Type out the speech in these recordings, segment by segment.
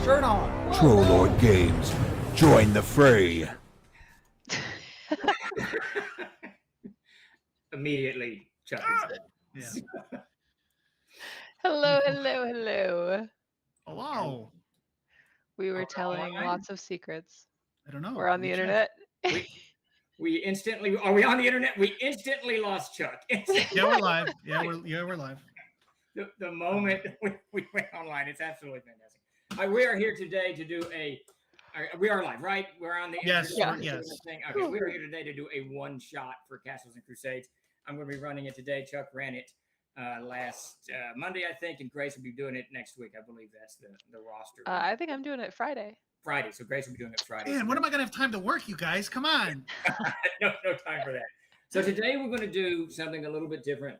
shirt on. Trollord Games. Join the fray. Immediately, Chuck is Yeah. Hello, hello, hello. Hello. We were Are we telling online? lots of secrets. I don't know. We're on the Let me internet. We instantly are we on the internet? We instantly lost Chuck. check. Yeah, we're live. We're live. The moment we went online, it's absolutely fantastic. We are here today to do we are live, right? We're on the Yes, internet. yes. Okay, we are here today to do a one shot for Castles and Crusades. I'm going to be running it today. Chuck ran it last Monday, I think, and Grace will be doing it next week. I believe that's the roster. I think I'm doing it Friday. Friday, so Grace will be doing it Friday. Man, when am I gonna have time to work, you guys? Come on. no time for that. So today we're going to do something a little bit different.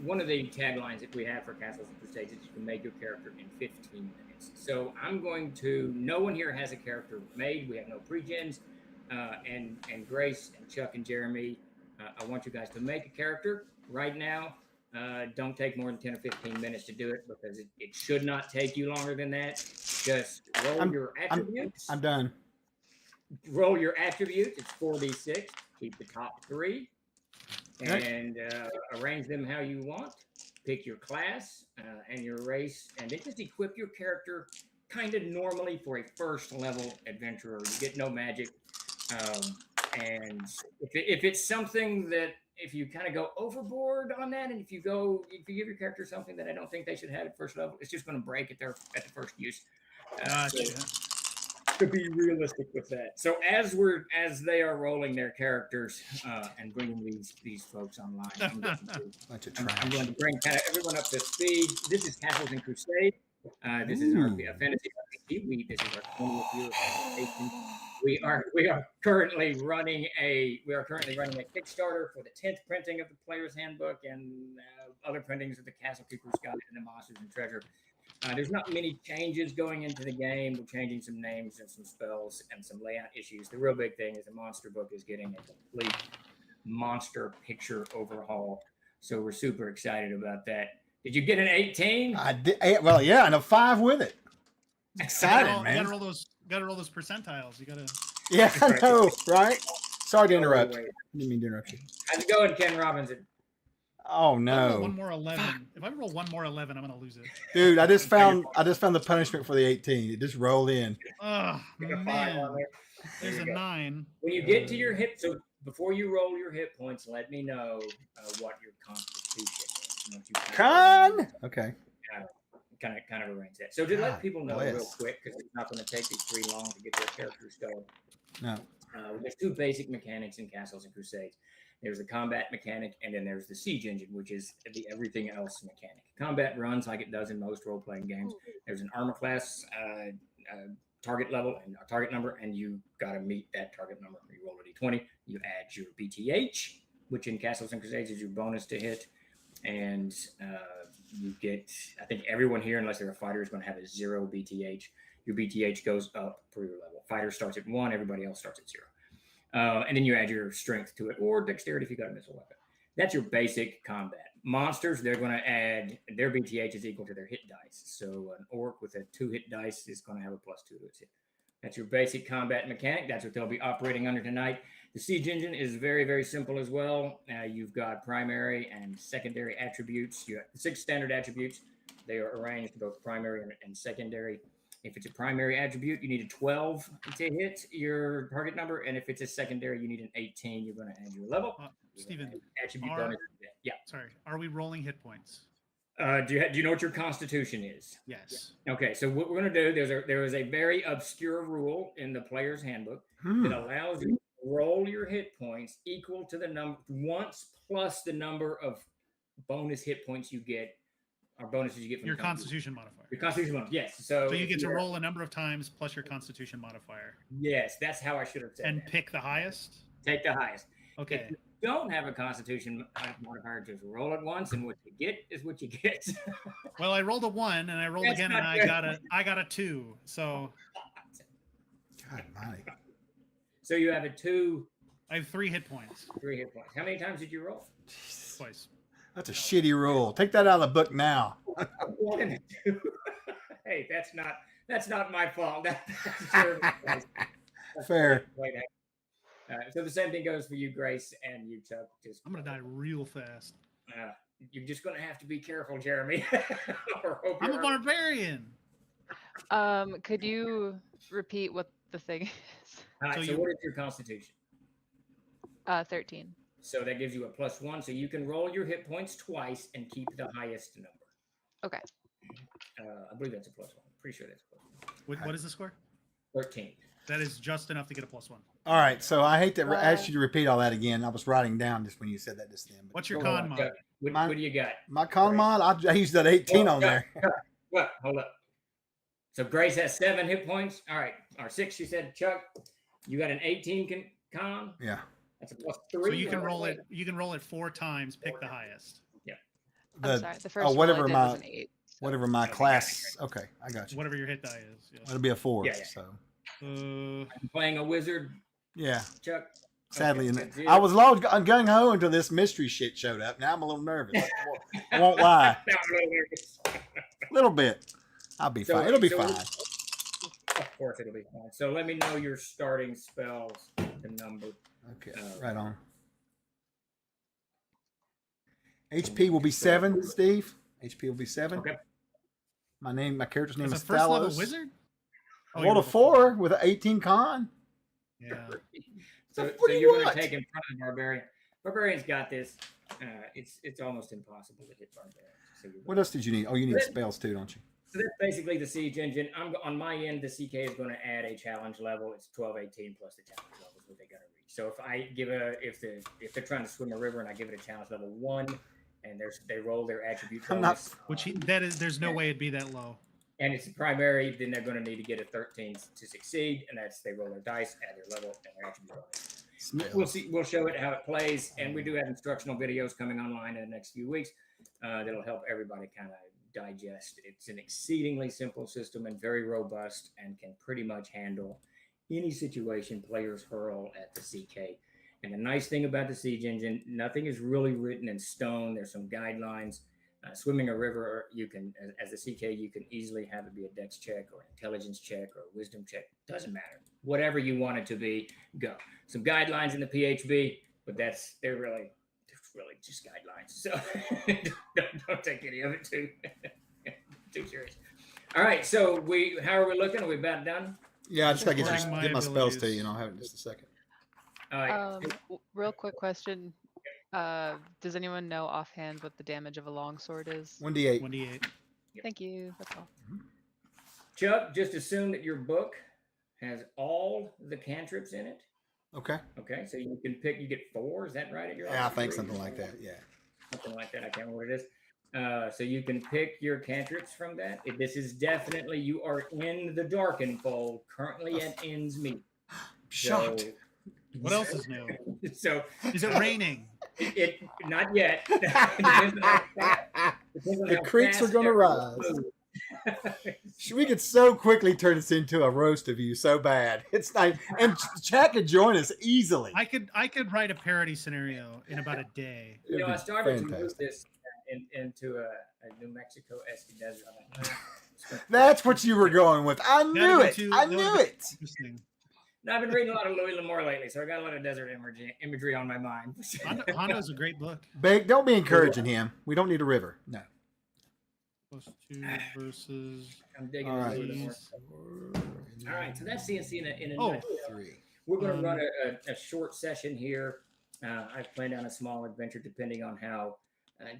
One of the taglines that we have for Castles and Crusades is you can make your character in 15 minutes. So I'm going to. No one here has a character made. We have no pre-gens. And Grace and Chuck and Jeremy, I want you guys to make a character right now. Don't take more than 10 or 15 minutes to do it because it should not take you longer than that. Just roll your attributes. I'm done. Roll your attributes. It's 4d6. Keep the top 3 and arrange them how you want. Pick your class and your race, and then just equip your character kind of normally for a first level adventurer. You get no magic, and if it's something that if you kind of go overboard on that, and if you give your character something that I don't think they should have at first level, it's just going to break at the first use. Gotcha. To be realistic with that. So as they are rolling their characters and bringing these folks online, I'm going to bring kind of everyone up to speed. This is Castles and Crusades. This is our fantasy RPG. This is our 20th year of participation. We are currently running a Kickstarter for the 10th printing of the Player's Handbook and other printings of the Castle Keeper's Guide and the Monsters and Treasure. There's not many changes going into the game. We're changing some names and some spells and some layout issues. The real big thing is the monster book is getting a complete monster picture overhaul. So we're super excited about that. Did you get an 18? I did. Well, yeah, and a 5 with it. Excited, man. You gotta roll those percentiles. You gotta. Yeah, I know, right? Sorry to interrupt. Didn't mean to interrupt you. How's it going, Ken Robinson? Oh If I roll no, one more 11. If I roll one more 11, I'm gonna lose it. dude! I just found the punishment for the 18. It just rolled in. Oh man, there's a go. 9. When you get to your hit, so before you roll your hit points, let me know what your constitution is. Okay. Kind of arrange that. So to let people know bless. real quick, because it's not going to take these 3 long to get their characters going. No. There's 2 basic mechanics in Castles and Crusades. There's the combat mechanic, and then there's the siege engine, which is the everything else mechanic. Combat runs like it does in most role-playing games. There's an armor class target level and a target number, and you got to meet that target number. You roll a d20, you add your BTH, which in Castles and Crusades is your bonus to hit, and you get, I think everyone here, unless they're a fighter, is going to have a 0 BTH. Your BTH goes up per your level. Fighter starts at 1, everybody else starts at 0. And then you add your strength to it, or dexterity if you got a missile weapon. That's your basic combat. Monsters, they're going to add their BTH is equal to their hit dice. So an orc with a 2 hit dice is going to have a +2 to its hit. That's your basic combat mechanic. That's what they'll be operating under tonight. The siege engine is very, very simple as well. You've got primary and secondary attributes. You have 6 standard attributes. They are arranged both primary and secondary. If it's a primary attribute, you need a 12 to hit your target number. And if it's a secondary, you need an 18. You're going to add your level. Steven, attribute bonus. Yeah. Sorry. Are we rolling hit points? Do you know what your constitution is? Yes. Okay, so what we're going to do, there is a very obscure rule in the player's handbook that allows you to roll your hit points equal to the number once plus the number of bonus hit points you get, or bonuses you get from your constitution modifier. Your constitution modifier, yes. So you get to roll a number of times plus your constitution modifier. Yes, that's how I should have said And that. pick the highest? Take the highest. Okay. If you don't have a constitution modifier, just roll it once, and what you get is what you get. Well, I rolled a 1, and I rolled That's again, and I got a 2. So God, mighty. So you have a 2. I have 3 hit points. 3 hit points. How many times did you roll? Twice. That's a shitty rule. Take that out of the book now. 1 and a 2. hey, that's not my fault. That's Jeremy's place. Fair. Wait, so the same thing goes for you, Grace, and you, Chuck. Just I'm gonna die real fast. you're just gonna have to be careful, Jeremy. Or hope I'm a you're- barbarian. Could you repeat what the thing is? All right, So so you- what is your constitution? 13. So that gives you a +1. So you can roll your hit points twice and keep the highest number. Okay. I believe that's a +1. Pretty sure that's a +1. What is the score? 13. That is just enough to get a +1. All right, so I hate to ask you to repeat all that again. I was writing down just when you said that just then. But What's your Go con on, mod? Chuck. What do you got? my con mod, I used that 18 on there. What? Hold up. So Grace has 7 hit points. All right, or 6. She said, Chuck, you got an 18 con. Yeah. That's a +3. So you can roll it. You can roll it 4 times. Pick the highest. I'm sorry. The first whatever roll I did my was an 8. so- whatever my class. Okay, I got you. Whatever your hit die is. Yeah. It'll be a 4. Yeah, yeah. So I'm playing a wizard, yeah. Chuck. Sadly, Okay, so I was gung ho until this mystery shit showed up. Now I'm a little nervous. I won't lie. Now I'm a little nervous. A little bit. I'll be So- fine. It'll be so- fine. Of course, it'll be fine. So let me know your starting spells, the number. Okay, right on. HP will be 7, Steve. HP will be 7. Okay. My character's name As a is first level Thalos. wizard. I you rolled a rolled 4 with an 18 con. Yeah. So, What so do you you're going want? to take in front of Barbarian. Barbarian's got this. It's almost impossible to hit Barbarian. So you're What else did you need? Oh, you need spells too, don't you? So that's basically the siege engine. On my end, the CK is going to add a challenge level. It's 12, 18 plus the challenge level is what they got to reach. So if I give if they're trying to swim a river and I give it a challenge level 1, and they roll their attribute I'm not- bonus, There's no way it'd be that low. and it's primary, then they're going to need to get a 13 to succeed, and that's they roll their dice, add their level, and their attribute bonus. We'll see. We'll show it how it plays, and we do have instructional videos coming online in the next few weeks that'll help everybody kind of digest. It's an exceedingly simple system and very robust, and can pretty much handle any situation players hurl at the CK. And the nice thing about the siege engine, nothing is really written in stone. There's some guidelines. Swimming a river, you can, as a CK, you can easily have it be a dex check or an intelligence check or a wisdom check. Doesn't matter. Whatever you want it to be, go. Some guidelines in the PHB, but they're really just guidelines. So don't take any of it too serious. All right. So how are we looking? Are we about done? Yeah, I just gotta Supporting my get my spells to abilities. you, and I'll have it in just a second. All right. Real quick question. Does anyone know offhand what the damage of a longsword is? 1d8. 1d8. Thank you. That's all. Chuck, just assume that your book has all the cantrips in it. Okay. Okay, so you get 4. Is that right? At your Yeah, I office? think 3? something like that. Yeah. Something like that. I can't remember what it is. So you can pick your cantrips from that. This is definitely, you are in the Darkenfold, currently at Ends Meet. Shocked. So, What else is new? so Is it raining? it not yet. Depends on The how creeks are fast gonna everyone rise. moves. We could so quickly turn this into a roast of you so bad. It's like, and chat could join us easily. I could write a parody scenario in about a day. You know, It'd I be started to move fantastic. this into a New Mexico-esque desert. I'm like, nah. That's what you were going with. I knew That'd it. be I that knew would've been it. Interesting. No, I've been reading a lot of Louis L'Amour lately, so I got a lot of desert imagery on my mind. Hondo's a great book. Bake, don't be encouraging him. We don't need a river. No. +2 versus. I'm digging All into right. Louis L'Amour. All right, so that's CNC in a Oh. nutshell. 3. We're going to run a short session here. I've planned on a small adventure depending on how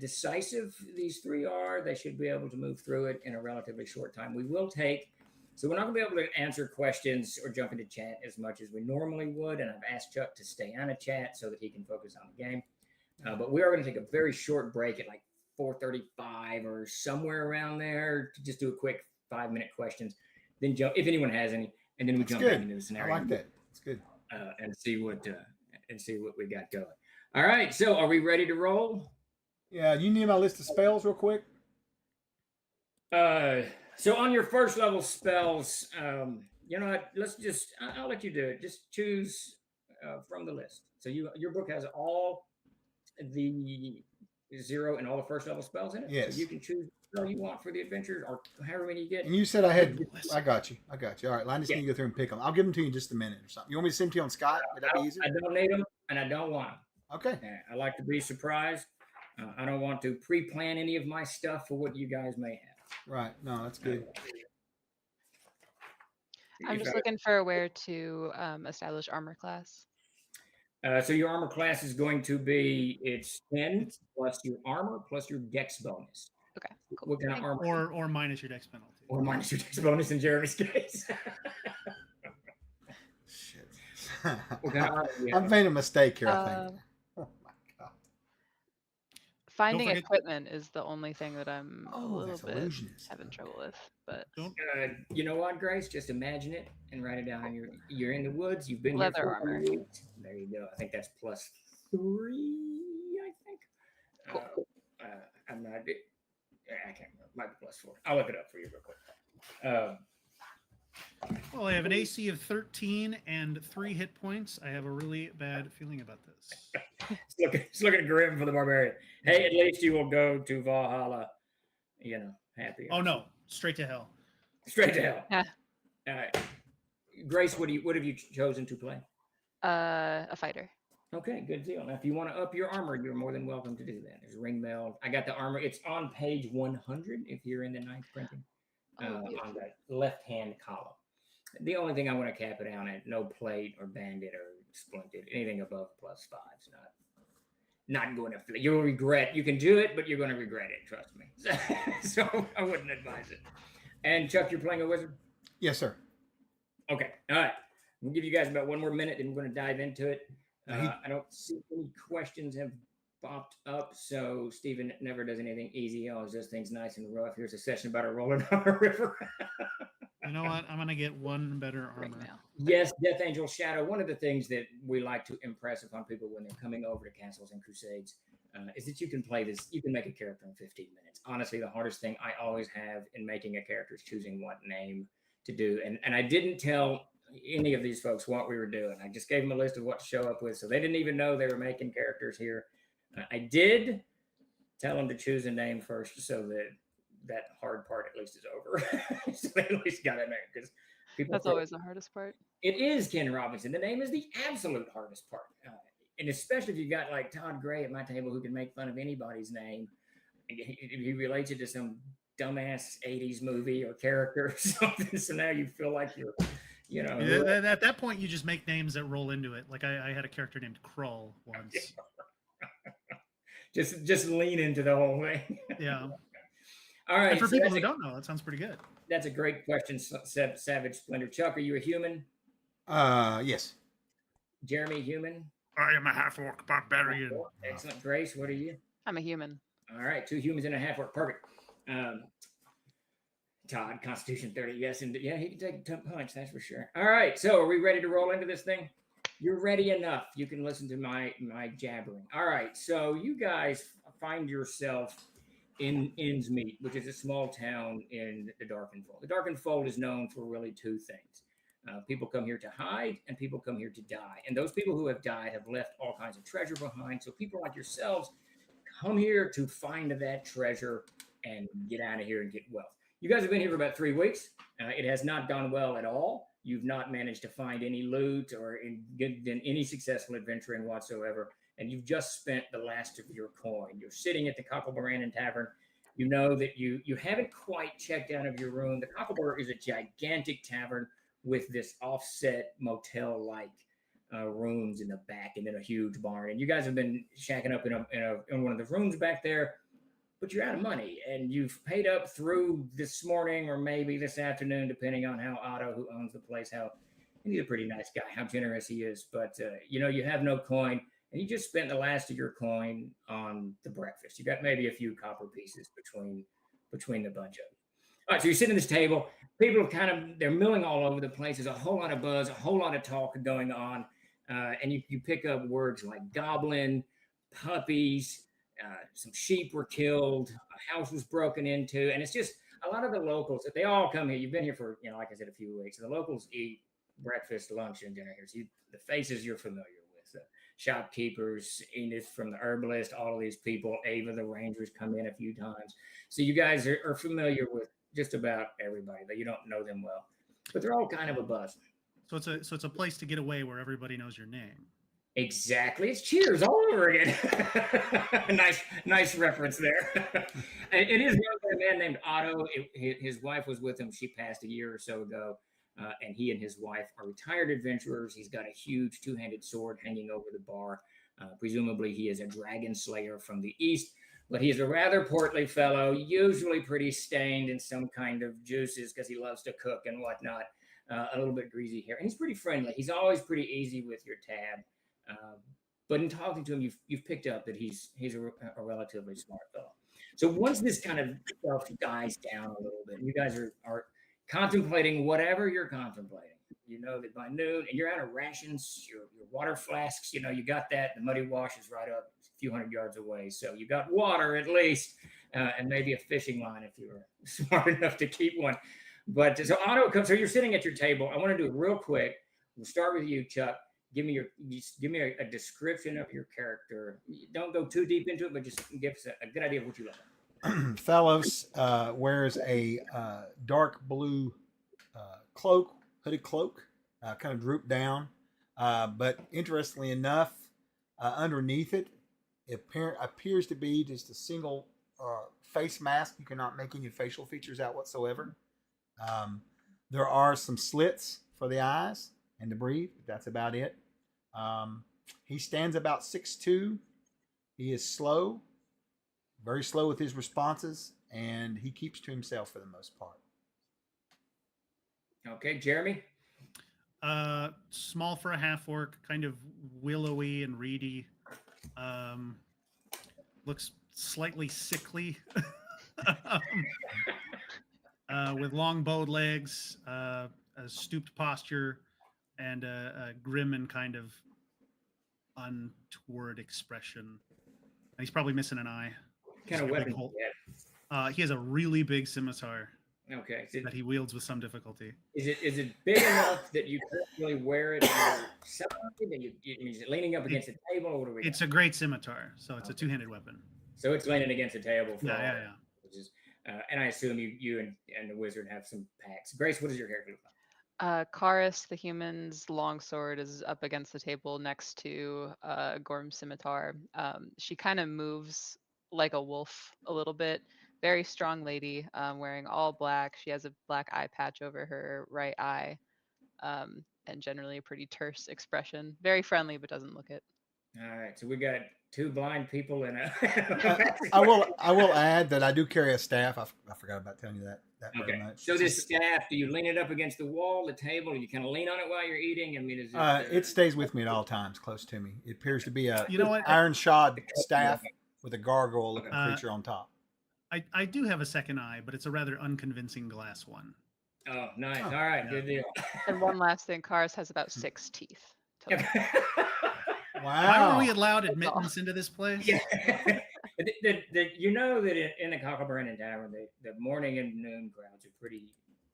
decisive these 3 are. They should be able to move through it in a relatively short time. We will take, so we're not going to be able to answer questions or jump into chat as much as we normally would. And I've asked Chuck to stay on a chat so that he can focus on the game. But we are going to take a very short break at like 4:35 or somewhere around there to just do a quick 5-minute questions. Then jump, if anyone has any, and then we That's jump good. back into the I scenario. like that. It's good. And see what we got going. All right, so are we ready to roll? Yeah, you need my list of spells real quick? So on your first level spells, you know what? I'll let you do it. Just choose from the list. So your book has all the 0 and all the first level spells in it. Yes. So you can choose spell you want for the adventures, or however many you get. And you said I got you. All right, Linus, can you go through and pick them? I'll give them to you in just a minute or something. You want me to send them to you on Skype? Would that be easier? I don't need them, and I don't want them. Okay. I like to be surprised. I don't want to pre-plan any of my stuff for what you guys may have. Right. No, that's good. I'm just looking for where to establish armor class. So your armor class is going to be, it's 10 plus your armor plus your dex bonus. Okay, cool. What kind of armor? Or minus your dex penalty. Or minus your dex bonus in Jeremy's case. Shit. What kind of armor do you have? I've made a mistake here, I think. Oh my god. Finding forget- equipment is the only thing that I'm a Oh, little that's bit illusionist. having trouble with. But Don't You know what, Grace? Just imagine it and write it down. You're in the woods. You've been Leather here for armor. 1 week. There you go. I think that's +3. I think. Cool. I'm not. I can't remember. Might be +4. I'll look it up for you real quick. Well, I have an AC of 13 and 3 hit points. I have a really bad feeling about this. It's looking grim for the barbarian. Hey, at least you will go to Valhalla. Happy. Oh no, straight to hell. Straight to hell. Yeah. All right. Grace, what have you chosen to play? a fighter. Okay, good deal. Now, if you want to up your armor, you're more than welcome to do that. There's ring bell. I got the armor. It's on page 100 if you're in the ninth printing, on the left-hand column. The only thing I want to cap it down at, no plate or bandit or splinted. Anything above +5 is not going to. You'll regret. You can do it, but you're going to regret it. Trust me. So I wouldn't advise it. And Chuck, you're playing a wizard? Yes, sir. Okay. All right. We'll give you guys about 1 more minute, and we're going to dive into it. I don't see any questions have popped up, so Steven never does anything easy. He always does things nice and rough. Here's a session about a rolling down a river. You know what? I'm gonna get one better armor. Yes, Death Angel Shadow. One of the things that we like to impress upon people when they're coming over to Castles and Crusades is that you can play this. You can make a character in 15 minutes. Honestly, the hardest thing I always have in making a character is choosing what name to do. And I didn't tell any of these folks what we were doing. I just gave them a list of what to show up with, so they didn't even know they were making characters here. I did tell them to choose a name first, so that hard part at least is over. So they at least got a name, because That's always the hardest part. It is Ken Robinson. The name is the absolute hardest part, and especially if you got like Todd Gray at my table who can make fun of anybody's name. He relates it to some dumbass 80s movie or character or something. So now you feel like you're. At that point, you just make names that roll into it. Like I had a character named Krull once. Just lean into the whole thing. Yeah. All right. And for people who don't know, that sounds pretty good. That's a great question, Savage Splendor. Chuck, are you a human? Yes. Jeremy, human? I am a half-orc barbarian. Excellent. Grace, what are you? I'm a human. All right, 2 humans and a half-orc. Perfect. Todd, Constitution 30. Yes, and yeah, he can take a tough punch, that's for sure. All right, so are we ready to roll into this thing? You're ready enough. You can listen to my jabbering. All right, so you guys find yourself in Innsmeet, which is a small town in the Darkenfold. The Darkenfold is known for really 2 things. People come here to hide, and people come here to die. And those people who have died have left all kinds of treasure behind. So people like yourselves come here to find that treasure and get out of here and get wealth. You guys have been here for about 3 weeks. It has not gone well at all. You've not managed to find any loot or done any successful adventuring whatsoever. And you've just spent the last of your coin. You're sitting at the Cocklebrandon Tavern. You know that you haven't quite checked out of your room. The Cockleburr is a gigantic tavern with this offset motel-like rooms in the back, and then a huge barn. And you guys have been shacking up in one of the rooms back there, but you're out of money, and you've paid up through this morning or maybe this afternoon, depending on how Otto, who owns the place, and he's a pretty nice guy, how generous he is. But you have no coin, and you just spent the last of your coin on the breakfast. You got maybe a few copper pieces between the bunch of them. All right, so you're sitting at this table. People they're milling all over the place. There's a whole lot of buzz, a whole lot of talk going on. And you pick up words like goblin, puppies, some sheep were killed, a house was broken into. And it's just a lot of the locals, they all come here. You've been here for, like I said, a few weeks. The locals eat breakfast, lunch, and dinner here. So the faces you're familiar with. shopkeepers, Enid from the herbalist, all of these people. Ava the ranger's come in a few times. So you guys are familiar with just about everybody, but you don't know them well. But they're all kind of a buzz. So it's a place to get away where everybody knows your name. Exactly. It's Cheers all over again. nice reference there. It is a man named Otto. His wife was with him. She passed a year or so ago. And he and his wife are retired adventurers. He's got a huge two-handed sword hanging over the bar. Presumably, he is a dragon slayer from the east, but he's a rather portly fellow, usually pretty stained in some kind of juices because he loves to cook and whatnot. A little bit greasy hair, and he's pretty friendly. He's always pretty easy with your tab. But in talking to him, you've picked up that he's a relatively smart fellow. So once this kind of stuff dies down a little bit, you guys are contemplating whatever you're contemplating. You know that by noon, and you're out of rations, your water flasks, you got that. The muddy wash is right up a few hundred yards away. So you got water at least, and maybe a fishing line if you were smart enough to keep one. But so Otto comes, so you're sitting at your table. I want to do it real quick. We'll start with you, Chuck. Give me a description of your character. Don't go too deep into it, but just give us a good idea of what you like. Phellos wears a dark blue cloak, hooded cloak, kind of drooped down. But interestingly enough, underneath it, appears to be just a single face mask. You cannot make any facial features out whatsoever. There are some slits for the eyes and to breathe. That's about it. He stands about 6'2". He is slow, very slow with his responses, and he keeps to himself for the most part. Okay, Jeremy? Small for a half orc, kind of willowy and reedy. Looks slightly sickly. With long bowed legs, a stooped posture, and a grim and kind of untoward expression. And he's probably missing an eye. What kind of weapon? He has a really big scimitar. Okay. That he wields with some difficulty. Is it big enough that you can't really wear it yourself? Is it leaning up against the table? Or what are we it's a great scimitar, so it's a two-handed weapon. So it's leaning against the table. Yeah. Which is, and I assume you and the wizard have some packs. Grace, what does your character look like? Karis, the human's longsword, is up against the table next to Gorm's scimitar. She kind of moves like a wolf a little bit. Very strong lady, wearing all black. She has a black eye patch over her right eye, and generally a pretty terse expression. Very friendly, but doesn't look it. All right, so we got two blind people and I will add that I do carry a staff. I forgot about telling you that very much. So this staff, do you lean it up against the wall, the table, or you kind of lean on it while you're eating? I mean, is it? It stays with me at all times, close to me. It appears to be a iron shod staff with a gargoyle-looking creature on top. I do have a second eye, but it's a rather unconvincing glass one. Oh, nice. All right, good deal. And one last thing, Karis has about 6 teeth. Wow. Why were we allowed admittance into this place? Yeah. You know that in the Cockleburn Tavern, the morning and noon crowds are pretty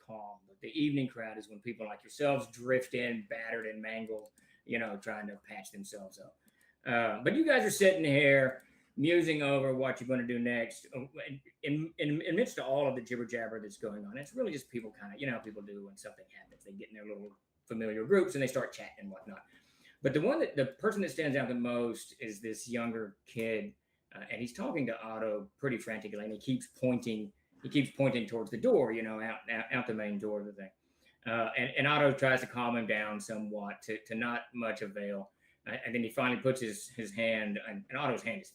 calm, but the evening crowd is when people like yourselves drift in, battered and mangled, trying to patch themselves up. But you guys are sitting here musing over what you're going to do next. In midst of all of the jibber jabber that's going on, it's really just people kind of, how people do when something happens. They get in their little familiar groups and they start chatting and whatnot. But the person that stands out the most is this younger kid, and he's talking to Otto pretty frantically, and he keeps pointing towards the door, out the main door of the thing. And Otto tries to calm him down somewhat, to not much avail. And then he finally puts his hand, and Otto's hand is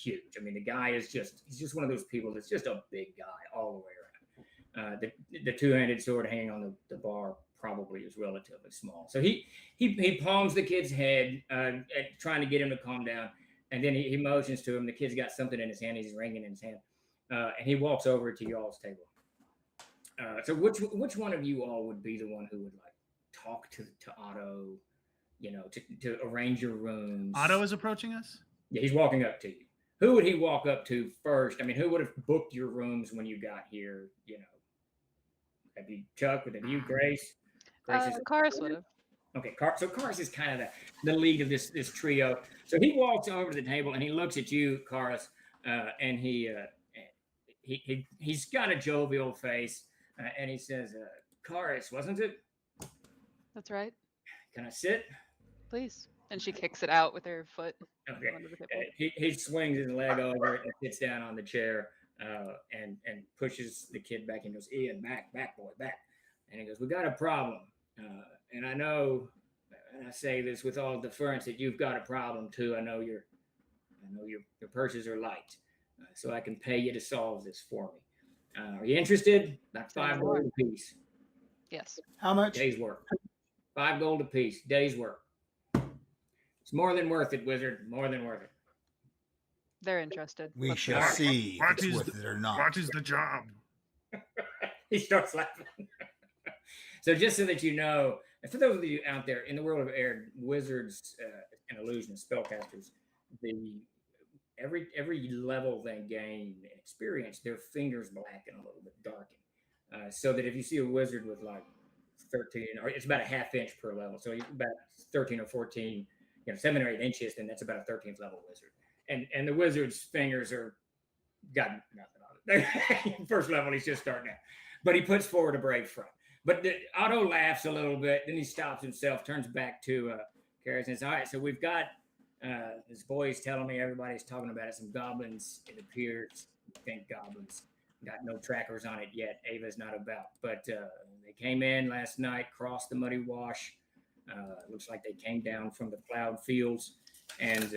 huge. I mean, the guy he's just one of those people that's just a big guy all the way around. The two-handed sword hanging on the bar probably is relatively small. So he palms the kid's head, trying to get him to calm down, and then he motions to him. The kid's got something in his hand. He's ringing in his hand, and he walks over to y'all's table. So which one of you all would be the one who would talk to Otto, to arrange your rooms? Otto is approaching us? Yeah, he's walking up to you. Who would he walk up to first? I mean, who would have booked your rooms when you got here? Have you Chuck? Would it be you, Grace? Karis would have. Okay, so Karis is kind of the lead of this trio. So he walks over to the table and he looks at you, Karis, and he's got a jovial face, and he says, "Karis, wasn't it? That's right. Can I sit?" Please. And she kicks it out with her foot Okay. under the table. He swings his leg over and sits down on the chair, and pushes the kid back and goes, "Ian, back, boy, back." And he goes, "We got a problem, and I know." And I say this with all deference that you've got a problem too. I know your purses are light, so I can pay you to solve this for me. Are you interested? About $5 a piece. Yes. How much? Day's work. $5 a piece. Day's work. It's more than worth it, wizard. More than worth it. They're interested. We Let's shall go. see What if it's is worth it or not. What is the job? He starts laughing. So just so that you know, and for those of you out there in the world of air, wizards and illusionists, spellcasters, every level they gain and experience, their fingers blacken a little bit, darken. So that if you see a wizard with like 13, or it's about a half inch per level, so about 13 or 14, 7 or 8 inches, then that's about a 13th level wizard. And the wizard's fingers are got nothing on it. First level, he's just starting out, but he puts forward a brave front. But Otto laughs a little bit, then he stops himself, turns back to Karis, and says, "All right, so we've got this boy's telling me everybody's talking about it. Some goblins, it appears. Think goblins. Got no trackers on it yet. Ava's not about, but they came in last night, crossed the muddy wash. Looks like they came down from the plowed fields, and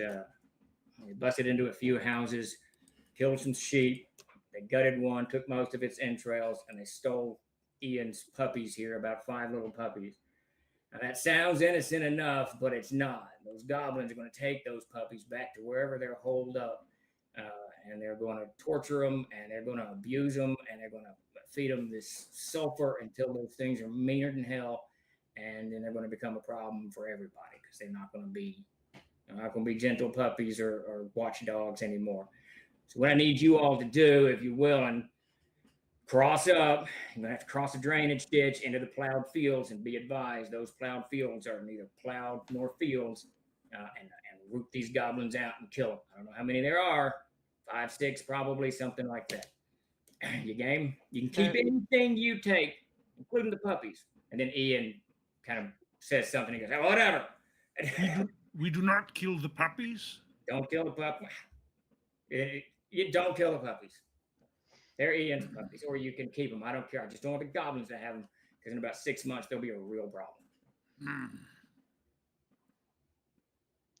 they busted into a few houses, killed some sheep. They gutted one, took most of its entrails, and they stole Ian's puppies here, about 5 little puppies. Now that sounds innocent enough, but it's not. Those goblins are going to take those puppies back to wherever they're holed up, and they're going to torture them, and they're going to abuse them, and they're going to feed them this sulfur until those things are meaner than hell, and then they're going to become a problem for everybody because they're not going to be gentle puppies or watchdogs anymore. So what I need you all to do, if you will, and cross up. You're gonna have to cross a drainage ditch into the plowed fields, and be advised those plowed fields are neither plowed nor fields, and root these goblins out and kill them. I don't know how many there are, 5, 6 probably, something like that. You game? You can keep anything you take, including the puppies. And then Ian kind of says something. He goes, "Oh, whatever." We do not kill the puppies. Don't kill the puppies. You don't kill the puppies. They're Ian's puppies, or you can keep them. I don't care. I just don't want the goblins to have them, because in about 6 months, there'll be a real problem.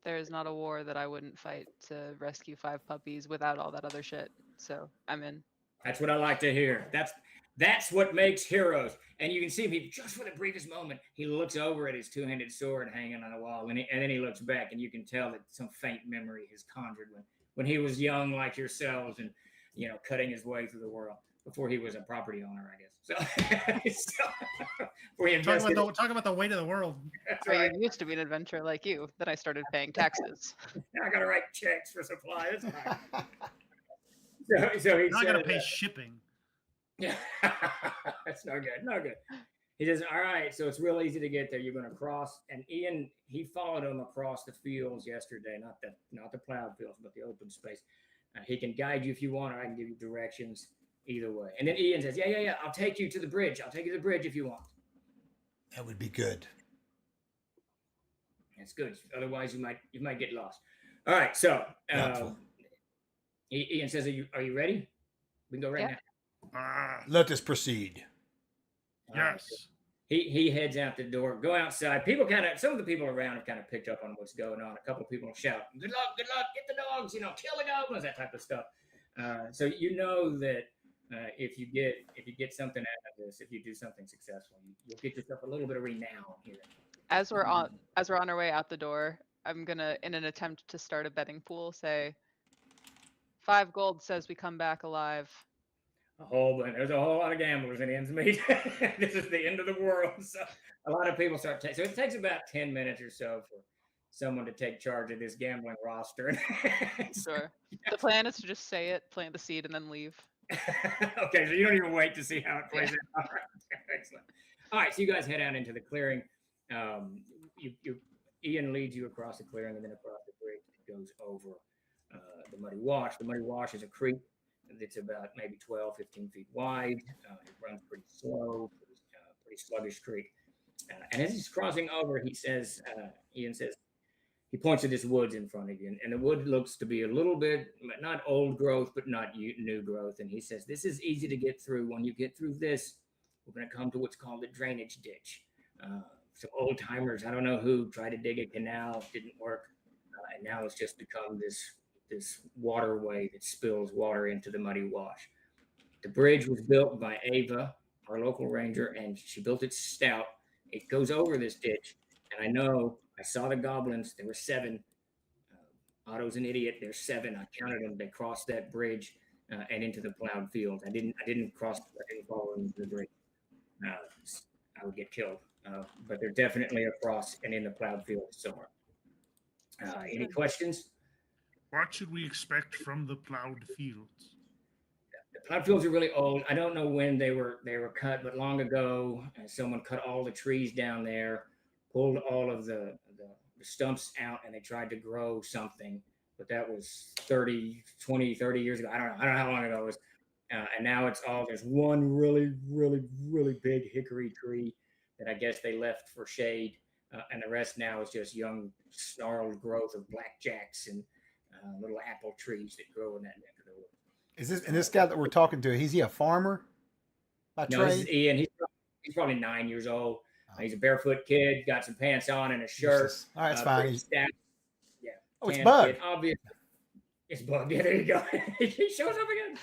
There is not a war that I wouldn't fight to rescue 5 puppies without all that other shit. So I'm in. That's what I like to hear. That's what makes heroes. And you can see him, just for the briefest moment, he looks over at his 2-handed sword hanging on the wall, and then he looks back, and you can tell that some faint memory has conjured when he was young like yourselves, and cutting his way through the world before he was a property owner, I guess. So before he invested. Talk about the weight of the world. That's I right. used to be an adventurer like you. Then I started paying taxes. Now I got to write checks for supplies. So he Now I said, gotta pay shipping. Yeah, that's no good. No good. He says, "All right, so it's real easy to get there. You're going to cross." And Ian, he followed him across the fields yesterday, not the plowed fields, but the open space. He can guide you if you want, or I can give you directions either way. And then Ian says, yeah, I'll take you to the bridge. I'll take you to the bridge if you want. That would be good. That's good. Otherwise, you might get lost. All right, so Ian says, "Are you ready? We can go right now." Let us proceed. Yes. He heads out the door. Go outside. Some of the people around have kind of picked up on what's going on. A couple of people shout, "Good luck, get the dogs, kill the goblins," that type of stuff. So you know that if you get something out of this, if you do something successful, you'll get yourself a little bit of renown here. As we're on our way out the door, I'm gonna, in an attempt to start a betting pool, say 5 gold says we come back alive. There's a whole lot of gamblers in Ian's meat. This is the end of the world. So a lot of people so it takes about 10 minutes or so for someone to take charge of this gambling roster. Sure. The plan is to just say it, plant the seed, and then leave. Okay, so you don't even wait to see how it plays out. All right, excellent. All right, so you guys head out into the clearing. Ian leads you across the clearing and then across the bridge that goes over the Muddy Wash. The Muddy Wash is a creek that's about maybe 12, 15 feet wide. It runs pretty slow, pretty sluggish creek. And as he's crossing over, Ian says, he points to this woods in front of you, and the wood looks to be a little bit, not old growth, but not new growth. And he says, this is easy to get through. When you get through this, we're going to come to what's called the drainage ditch. Some old timers, I don't know who, tried to dig a canal, didn't work. And now it's just become this waterway that spills water into the Muddy Wash. The bridge was built by Ava, our local ranger, and she built it stout. It goes over this ditch. And I saw the goblins. There were 7. Otto's an idiot. There's 7. I counted them. They crossed that bridge and into the plowed field. I didn't follow them into the bridge. I would get killed. But they're definitely across and in the plowed field somewhere. Any questions? What should we expect from the plowed fields? The plowed fields are really old. I don't know when they were cut, but long ago, someone cut all the trees down there, pulled all of the stumps out, and they tried to grow something. But that was 30 years ago. I don't know how long ago it was. And now there's one really, really, really big hickory tree that I guess they left for shade. And the rest now is just young, snarled growth of blackjacks and little apple trees that grow in that neck of the woods. This guy that we're talking to? Is he a farmer by No, this trade? is Ian. He's probably 9 years old. He's a barefoot kid, got some pants on and a shirt. All right, it's fine. pretty stacked. Yeah. Oh, it's tan Bug. kid. Obviously, it's Bug. Yeah, there you go. He shows up again.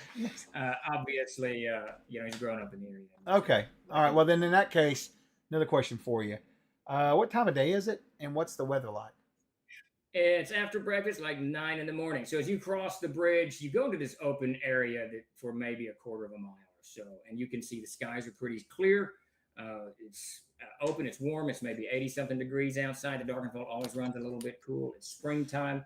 Obviously, he's grown up in the area. Okay. All right. Well, then in that case, another question for you. What time of day is it, and what's the weather like? It's after breakfast, like 9 in the morning. So as you cross the bridge, you go into this open area that for maybe a quarter of a mile or so, and you can see the skies are pretty clear. It's open, it's warm, it's maybe 80-something degrees outside. The Darkenfold always runs a little bit cool. It's springtime.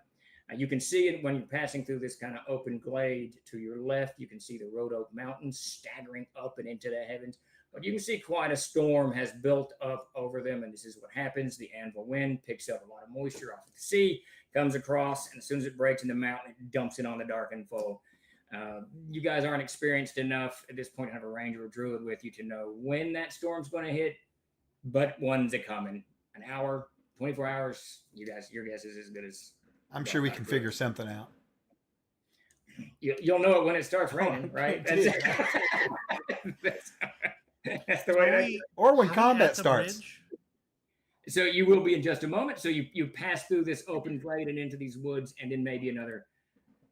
You can see it when you're passing through this kind of open glade. To your left, you can see the Road Oak Mountains staggering up and into the heavens. But you can see quite a storm has built up over them, and this is what happens. The anvil wind picks up a lot of moisture off of the sea, comes across, and as soon as it breaks in the mountain, it dumps it on the Darkenfold. You guys aren't experienced enough at this point to have a ranger or druid with you to know when that storm's going to hit, but one's a coming. An hour, 24 hours, your guess is as good as... I'm sure we can figure something out. You'll know it when it starts raining, right? That's the way it is. Or when Are we combat at the starts. bridge? So you will be in just a moment. So you pass through this open glade and into these woods, and then maybe another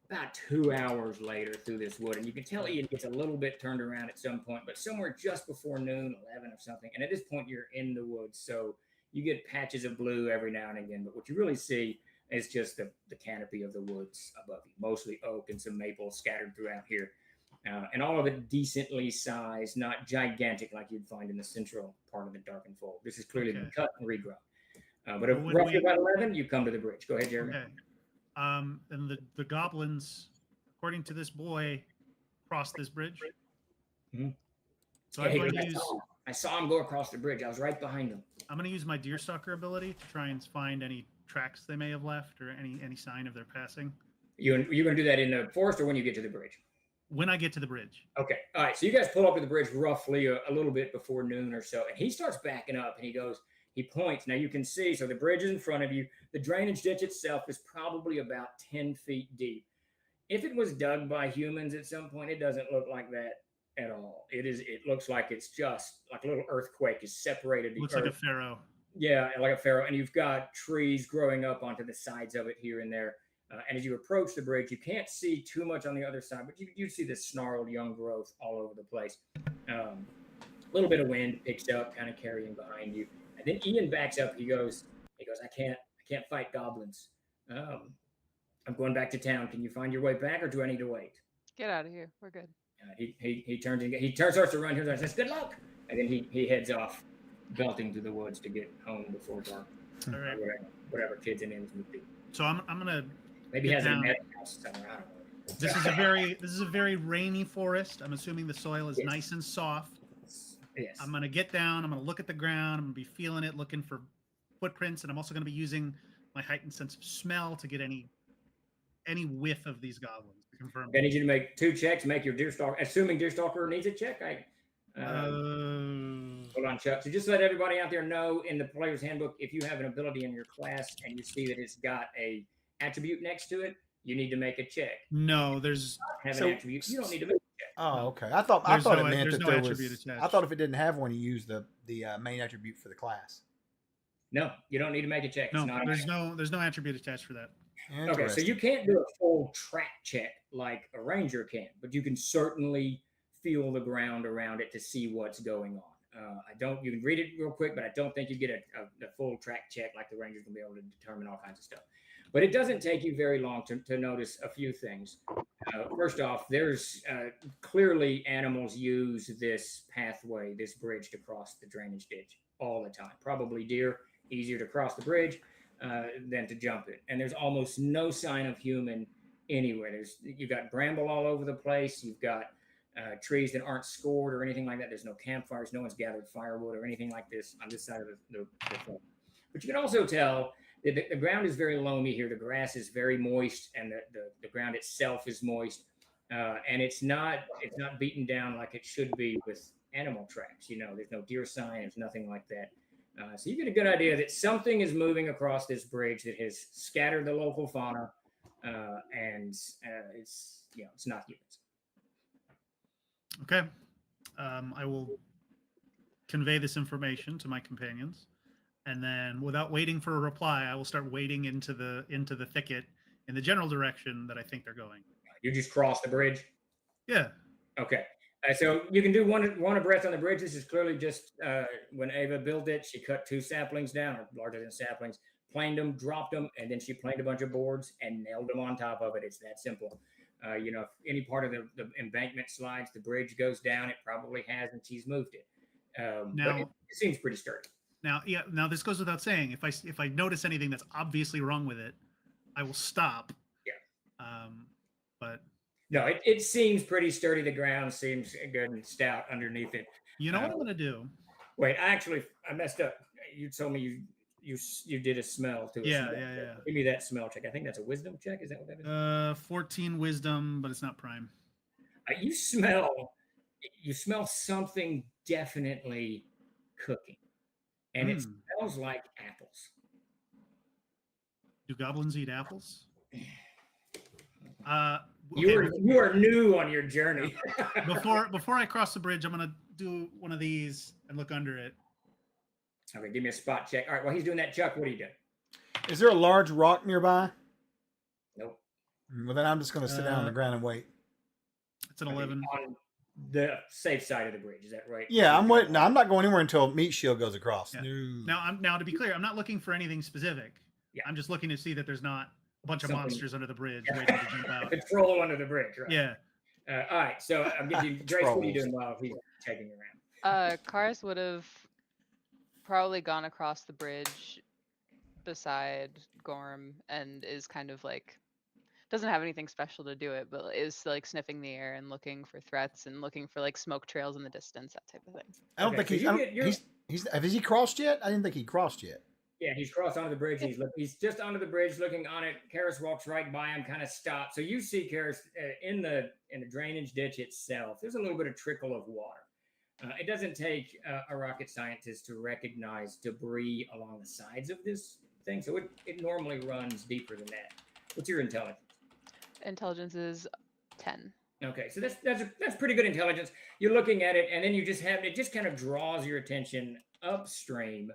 about 2 hours later through this wood. And you can tell Ian gets a little bit turned around at some point, but somewhere just before noon, 11 or something. And at this point, you're in the woods. So you get patches of blue every now and again. But what you really see is just the canopy of the woods above you, mostly oak and some maple scattered throughout here. And all of it decently sized, not gigantic like you'd find in the central part of the Darkenfold. This is clearly been cut and regrown. But roughly about 11, you come to the bridge. Go ahead, Jeremy. Okay. And the goblins, according to this boy, crossed this bridge. Mm-hmm. So I'm going to use. I saw him go across the bridge. I was right behind him. I'm going to use my deerstalker ability to try and find any tracks they may have left or any sign of their passing. You're going to do that in the forest or when you get to the bridge? When I get to the bridge. Okay. All right. So you guys pull up to the bridge roughly a little bit before noon or so, and he starts backing up and he points. Now you can see, so the bridge is in front of you. The drainage ditch itself is probably about 10 feet deep. If it was dug by humans at some point, it doesn't look like that at all. It looks like it's just like a little earthquake has separated the Looks earth. like a pharaoh. Yeah, like a pharaoh. And you've got trees growing up onto the sides of it here and there. And as you approach the bridge, you can't see too much on the other side, but you see this snarled young growth all over the place. A little bit of wind picks up, kind of carrying behind you. And then Ian backs up. He goes, I can't fight goblins. I'm going back to town. Can you find your way back, or do I need to wait? Get out of here. We're good. He starts to run here and says, "Good luck," and then he heads off, belting through the woods to get home before dark. All right. Whatever kids and ends would be. So I'm gonna. Maybe he Get has a down. net house somewhere. I don't know. This is a very rainy forest. I'm assuming the soil is Yes. nice and soft. Yes. I'm gonna get down. I'm gonna look at the ground. I'm gonna be feeling it, looking for footprints, and I'm also going to be using my heightened sense of smell to get any whiff of these goblins to confirm. I need you to make 2 checks. Make your Deerstalker, assuming Deerstalker needs a check. Hold on, Chuck. So just let everybody out there know, in the player's handbook, if you have an ability in your class and you see that it's got a attribute next to it, you need to make a check. No, there's Have So- an attribute. You don't need to make a check. Oh, okay. I thought There's it no- meant there's that no there attribute was. attached. I thought if it didn't have one, you use the main attribute for the class. No, you don't need to make a check. no, It's not there's no attribute attached for that. Okay, so Interesting. you can't do a full track check like a ranger can, but you can certainly feel the ground around it to see what's going on. You can read it real quick, but I don't think you get a full track check like the ranger's gonna be able to determine all kinds of stuff. But it doesn't take you very long to notice a few things. First off, there's clearly animals use this pathway, this bridge to cross the drainage ditch all the time. Probably deer, easier to cross the bridge than to jump it. And there's almost no sign of human anywhere. You've got bramble all over the place. You've got trees that aren't scored or anything like that. There's no campfires. No one's gathered firewood or anything like this on this side of the thing. But you can also tell that the ground is very loamy here. The grass is very moist, and the ground itself is moist. And it's not beaten down like it should be with animal tracks. There's no deer sign. There's nothing like that. So you get a good idea that something is moving across this bridge that has scattered the local fauna, and it's not humans. Okay. I will convey this information to my companions, and then, without waiting for a reply, I will start wading into the thicket in the general direction that I think they're going. You just cross the bridge. Yeah. Okay. So you can do one abreast on the bridge. This is clearly just when Ava built it, she cut 2 saplings down, or larger than saplings, planed them, dropped them, and then she planed a bunch of boards and nailed them on top of it. It's that simple. If any part of the embankment slides, the bridge goes down, it probably has, and she's moved it. But it seems pretty sturdy. Now this goes without saying. If I notice anything that's obviously wrong with it, I will stop. Yeah. But no, it seems pretty sturdy. The ground seems good and stout underneath it. You know what I'm gonna do? Wait, I messed up. You told me you did a smell to it. Yeah. Give me that smell check. I think that's a wisdom check. Is that what that is? 14 wisdom, but it's not prime. You smell something definitely cooking, and it smells like apples. Do goblins eat apples? You are new on your journey. before I cross the bridge, I'm gonna do one of these and look under it. Okay, give me a spot check. All right, while he's doing that, Chuck, what are you doing? Is there a large rock nearby? Nope. Well, then I'm just going to sit down on the ground and wait. It's an 11. On the safe side of the bridge, is that right? Yeah, I'm waiting. No, I'm not going anywhere until Meat Shield goes across. Yeah. No. Now to be clear, I'm not looking for anything specific. Yeah. I'm just looking to see that there's not a bunch of Something- monsters under the bridge waiting to jump out. Patrol under the bridge, right? Yeah. All right, so I'm giving you Grace. What are you doing while he's taking you around? Cars would have probably gone across the bridge beside Gorm and is kind of like, doesn't have anything special to do it, but is like sniffing the air and looking for threats and looking for like smoke trails in the distance, that type of thing. I don't Okay, think so has he crossed yet? I didn't think he crossed yet. Yeah, he's crossed onto the bridge. He's just onto the bridge, looking on it. Karis walks right by him, kind of stops. So you see Karis in the drainage ditch itself. There's a little bit of trickle of water. It doesn't take a rocket scientist to recognize debris along the sides of this thing, so it normally runs deeper than that. What's your intelligence? Intelligence is 10. Okay, so that's pretty good intelligence. You're looking at it, and then it just kind of draws your attention upstream,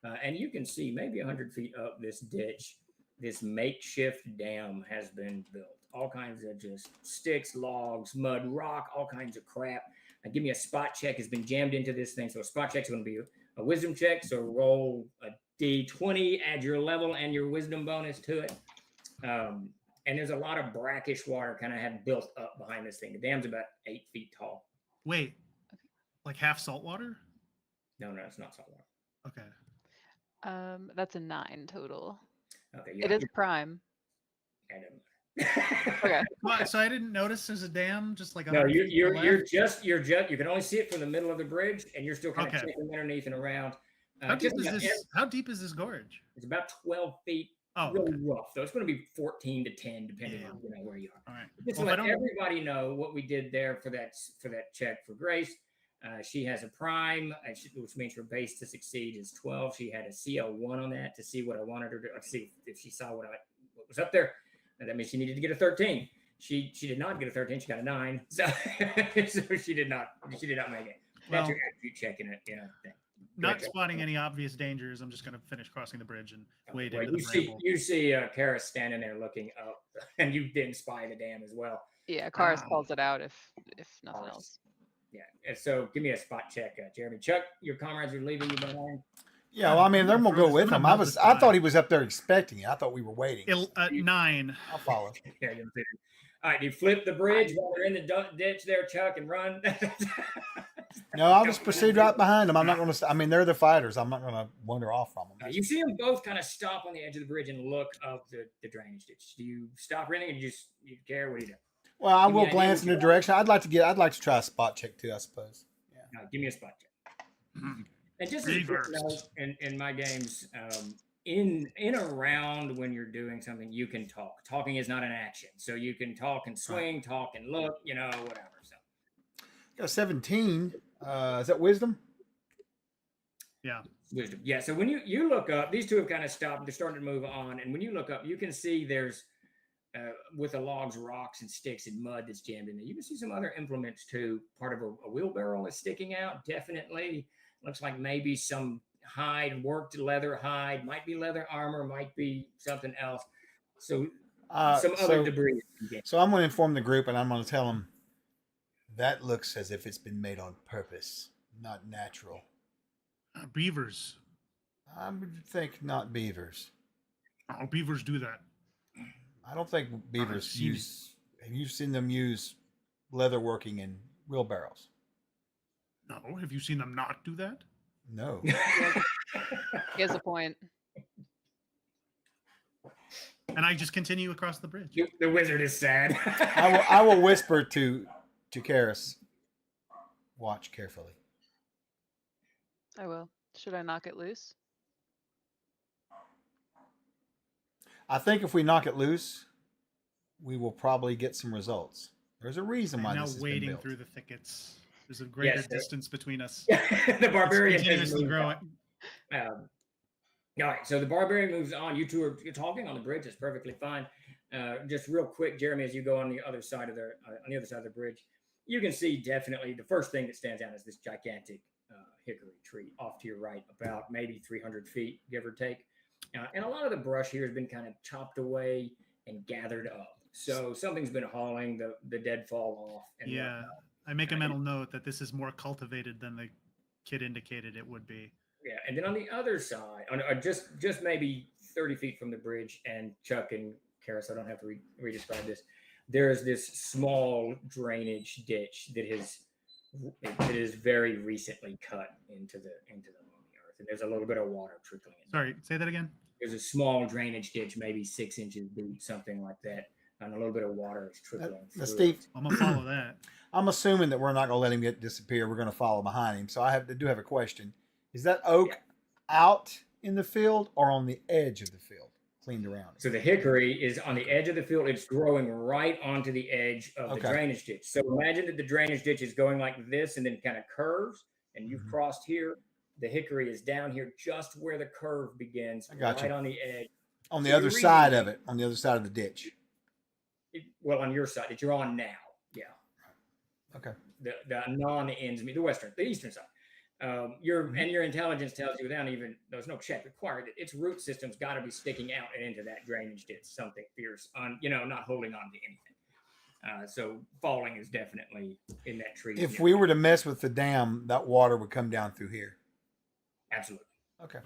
and you can see maybe 100 feet up this ditch, this makeshift dam has been built. All kinds of just sticks, logs, mud, rock, all kinds of crap. Give me a spot check. Has been jammed into this thing, so a spot check is going to be a wisdom check. So roll a d20, add your level and your wisdom bonus to it. And there's a lot of brackish water kind of had built up behind this thing. The dam's about 8 feet tall. Wait, like half salt water? No, it's not salt water. Okay. That's a 9 total. Okay, It is prime. Okay. Well, so I didn't notice there's a dam just like No, underneath the you're left? just you can only see it from the middle of the bridge, and you're still kind of Okay. checking underneath and around. How deep just is about this? How deep is this gorge? It's about 12 feet. Oh, Really okay. rough, though. It's going to be 14 to 10, depending Yeah. on where you are. All right. Just Well, to if I let don't- everybody know what we did there for that check for Grace. She has a prime, which means her base to succeed is 12. She had a CL1 on that to see what I wanted her to see if she saw what was up there. And that means she needed to get a 13. She did not get a 13. She got a 9. So, so she did not make it. Well, That's your attribute check in it. Thing. not spotting any obvious dangers, I'm just going to finish crossing the bridge and wade into the bramble. You see Kara standing there looking up, and you didn't spy the dam as well. Yeah, Karis calls it out if nothing else. Yeah. And so give me a spot check, Jeremy. Chuck, your comrades are leaving you behind. Yeah, well, I mean, they're gonna go with him. I thought he was up there expecting it. I thought we were waiting. 9. I'll follow. Yeah, you're all right. You flip the bridge while they're in the ditch there, Chuck, and run. No, I'll just proceed right behind them. I'm not going to. I mean, they're the fighters. I'm not going to wander off from them. You see them both kind of stop on the edge of the bridge and look up the drainage ditch. Do you stop running, or do you care? What do you do? Well, I Give me will an glance idea in what the direction. I'd like to try a spot check too, I suppose. Yeah. Give me a spot check. And just as a quick note, in my games, in around when you're doing something, you can talk. Talking is not an action, so you can talk and swing, talk and look, whatever. So got a 17. Is that wisdom? Yeah. Wisdom. Yeah. So when you look up, these two have kind of stopped. They're starting to move on, and when you look up, you can see there's with the logs, rocks, and sticks and mud that's jammed in there. You can see some other implements too. Part of a wheelbarrow is sticking out. Definitely looks like maybe some hide, worked leather hide. Might be leather armor. Might be something else. So some other debris. So I'm going to inform the group, and I'm going to tell them that looks as if it's been made on purpose, not natural. Beavers. I would think not beavers. Oh, beavers do that. I don't think beavers use. Have you seen them use leather working in wheelbarrows? No. Have you seen them not do that? No. He has a point. And I just continue across the bridge. The wizard is sad. I will whisper to Karis. Watch carefully. I will. Should I knock it loose? I think if we knock it loose, we will probably get some results. There's a reason why I'm now this has wading been built. through the thickets. There's a greater Yes, distance between us. The barbarian It's continuously growing. all right, so the barbarian moves on. You two are talking on the bridge. It's perfectly fine. Just real quick, Jeremy, as you go on the other side of the bridge, you can see definitely the first thing that stands out is this gigantic hickory tree off to your right, about maybe 300 feet, give or take. And a lot of the brush here has been kind of chopped away and gathered up. So something's been hauling the deadfall off. And Yeah. I make a mental note that this is more cultivated than the kid indicated it would be. Yeah, and then on the other side, just maybe 30 feet from the bridge, and Chuck and Karis, I don't have to re-describe this. There's this small drainage ditch that is very recently cut into the earth, and there's a little bit of water trickling in. Sorry, say that again. There's a small drainage ditch, maybe 6 inches deep, something like that, and a little bit of water is trickling through. Steve, I'm gonna follow that. I'm assuming that we're not going to let him disappear. We're going to follow behind him. So I do have a question. Is that oak out in the field or on the edge of the field, cleaned around? So the hickory is on the edge of the field. It's growing right onto the edge of the drainage ditch. So imagine that the drainage ditch is going like this and then kind of curves, and you've crossed here. The hickory is down here just where the curve begins, right on the edge. On the other side of it, on the other side of the ditch. Well, on your side that you're on now. Yeah. Okay. The non-ends, the eastern side. Your intelligence tells you there's no check required that its root system's got to be sticking out and into that drainage ditch, something fierce not holding on to anything. So falling is definitely in that tree. If we were to mess with the dam, that water would come down through here. Absolutely. Okay.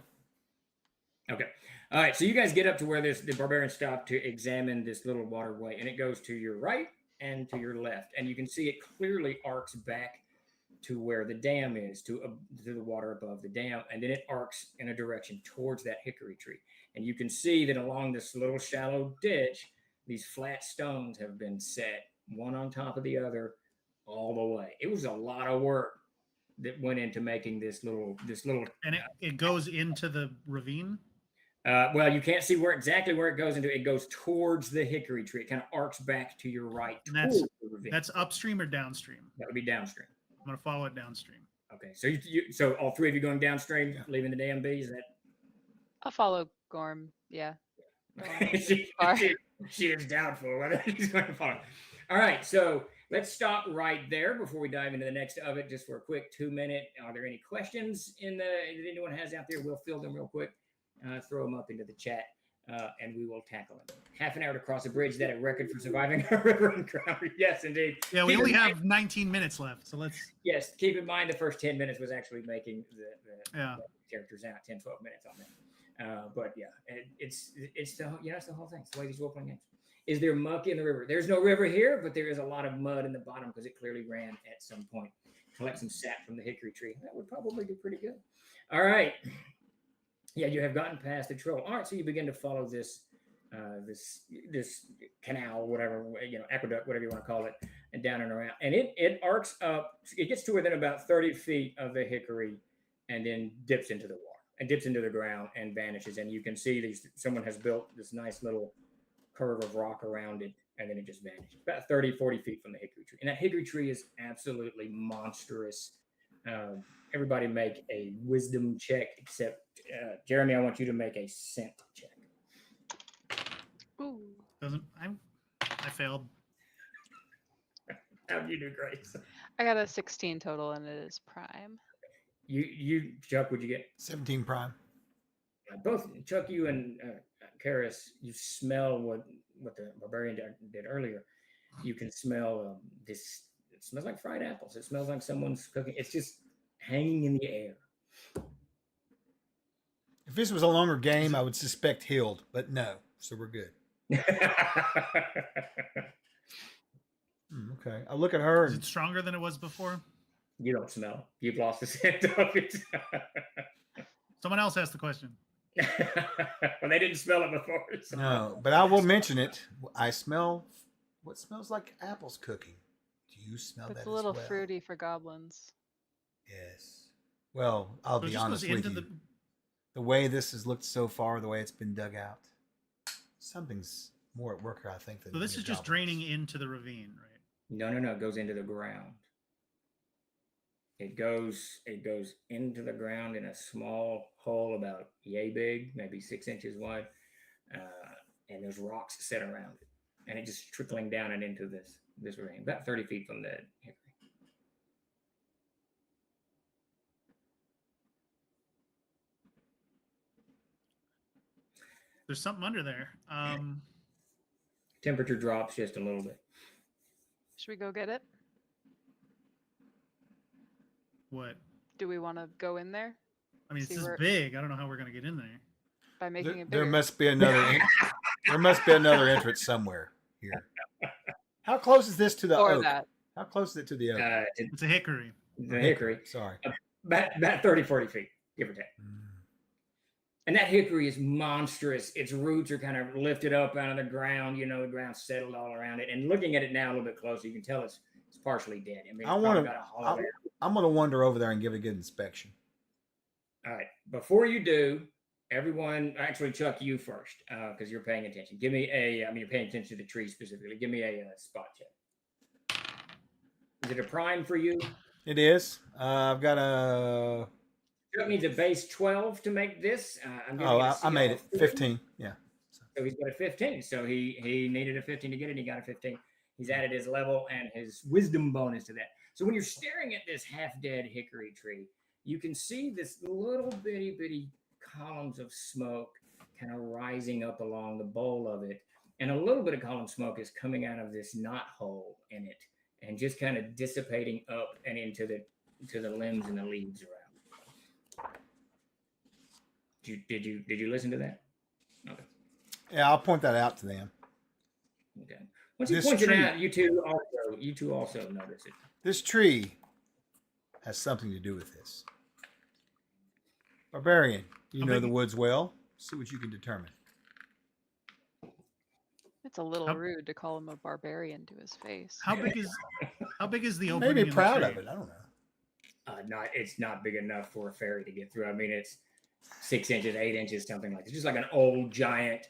All right. So you guys get up to where the barbarian stopped to examine this little waterway, and it goes to your right and to your left, and you can see it clearly arcs back to where the dam is, to the water above the dam, and then it arcs in a direction towards that hickory tree. And you can see that along this little shallow ditch, these flat stones have been set one on top of the other all the way. It was a lot of work that went into making this little And it goes into the ravine. well, you can't see exactly where it goes into. It goes towards the hickory tree. It kind of arcs back to your right And towards the ravine. that's upstream or downstream? That would be downstream. I'm gonna follow it downstream. Okay, so so all three of you going downstream, leaving the DMB. Is that? I'll follow Gorm. Yeah. She is doubtful whether she's going to follow. All right, so let's stop right there before we dive into the next of it, just for a quick 2-minute. Are there any questions that anyone has out there? We'll fill them real quick. Throw them up into the chat, and we will tackle them. Half an hour to cross a bridge. Is that a record for surviving a river and ground? Yes, indeed. Yeah, we only have 19 minutes left, so let's. Yes, keep in mind the first 10 minutes was actually making Yeah. the characters out. 10, 12 minutes on that. But yeah, it's the it's the whole thing. It's the way these role playing games. Is there muck in the river? There's no river here, but there is a lot of mud in the bottom because it clearly ran at some point. Collect some sap from the hickory tree. That would probably do pretty good. All right. Yeah, you have gotten past the troll. All right, so you begin to follow this canal, whatever, aqueduct, whatever you want to call it, and down and around. And it arcs up. It gets to within about 30 feet of the hickory, and then dips into the water and dips into the ground and vanishes. And you can see someone has built this nice little curve of rock around it, and then it just vanishes about 30, 40 feet from the hickory tree. And that hickory tree is absolutely monstrous. Everybody make a wisdom check, except Jeremy, I want you to make a scent check. Ooh. I failed. How'd you do, Grace? I got a 16 total, and it is prime. You Chuck, what'd you get? 17 prime. Both Chuck, you and Karis, you smell what the barbarian did earlier. You can smell this. It smells like fried apples. It smells like someone's cooking. It's just hanging in the air. If this was a longer game, I would suspect healed, but no, so we're good. Okay, I look at her. Is it stronger than it was before? You don't smell. You've lost the scent of it. Someone else asked the question. Well, they didn't smell it before. So. No, but I will mention it. I smell what smells like apples cooking. Do you smell that? It's a little as well? fruity for goblins. Yes. Well, I'll So it be just honest goes with into you. The way this has looked so far, the way it's been dug out, something's more at work here, I think. So this is just draining into the ravine, right? No. It goes into the ground. It goes into the ground in a small hole about yay big, maybe 6 inches wide, and there's rocks set around it, and it just trickling down and into this ravine, about 30 feet from the hickory. There's something under there. Temperature drops just a little bit. Should we go get it? What? Do we want to go in there? I mean, it's See this where- big. I don't know how we're gonna get in there. By making it bigger? There must be another. There must be another entrance somewhere here. How close is this to the Or oak? that. How close is it to the oak? It's a hickory. The hickory, Sorry. about 30, 40 feet, give or take. And that hickory is monstrous. Its roots are kind of lifted up out of the ground. The ground settled all around it. And looking at it now a little bit closer, you can tell it's partially dead. I mean, I'm gonna wander over there and give it a good inspection. All right. Before you do, everyone, actually, Chuck, you first, because you're paying attention. Give me you're paying attention to the tree specifically. Give me a spot check. Is it a prime for you? It is. I've got a. Chuck needs a base 12 to make this. I made it 15. Yeah. So he's got a 15. So he needed a 15 to get it. He got a 15. He's added his level and his wisdom bonus to that. So when you're staring at this half-dead hickory tree, you can see this little bitty columns of smoke kind of rising up along the bowl of it. And a little bit of column smoke is coming out of this knot hole in it and just kind of dissipating up and into the limbs and the leaves around. Did you listen to that? Okay. Yeah, I'll point that out to them. Okay. Once you point it out, you two also notice it. This tree has something to do with this. Barbarian, you know the woods well. See what you can determine. It's a little rude to call him a barbarian to his face. How big is the opening? Maybe in the proud tree? of it. I don't know. It's not big enough for a fairy to get through. I mean, it's 6 inches, 8 inches, something like this. Just like an old giant,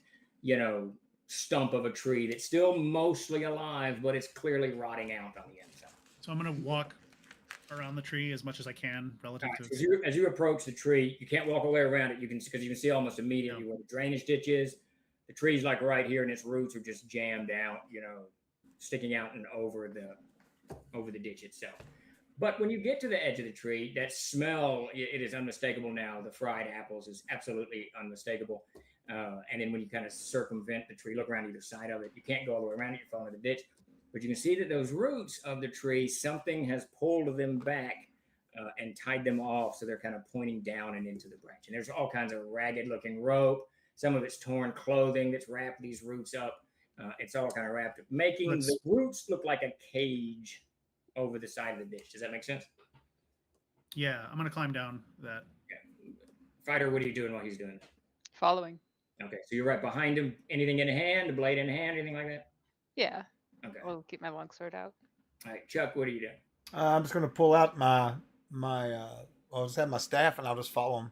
stump of a tree that's still mostly alive, but it's clearly rotting out on the inside. So I'm going to walk around the tree as much as I can relative Right, to as you approach the tree, you can't walk all the way around it. Because you can see almost immediately where the drainage ditch is. The tree's like right here, and its roots are just jammed out, sticking out and over the ditch itself. But when you get to the edge of the tree, that smell, it is unmistakable now. The fried apples is absolutely unmistakable. And then when you kind of circumvent the tree, look around either side of it, you can't go all the way around it, you're falling in the ditch. But you can see that those roots of the tree, something has pulled them back and tied them off. So they're kind of pointing down and into the branch. And there's all kinds of ragged looking rope. Some of it's torn clothing that's wrapped these roots up. It's all kind of wrapped up, making the roots look like a cage over the side of the ditch. Does that make sense? Yeah, I'm going to climb down that. Okay. Fighter, what are you doing while he's doing it? Following. Okay, so you're right behind him. Anything in hand, a blade in hand, anything like that? Yeah. Okay. I'll keep my longsword out. All right, Chuck, what are you doing? I'm just going to pull out I'll just have my staff and I'll just follow him.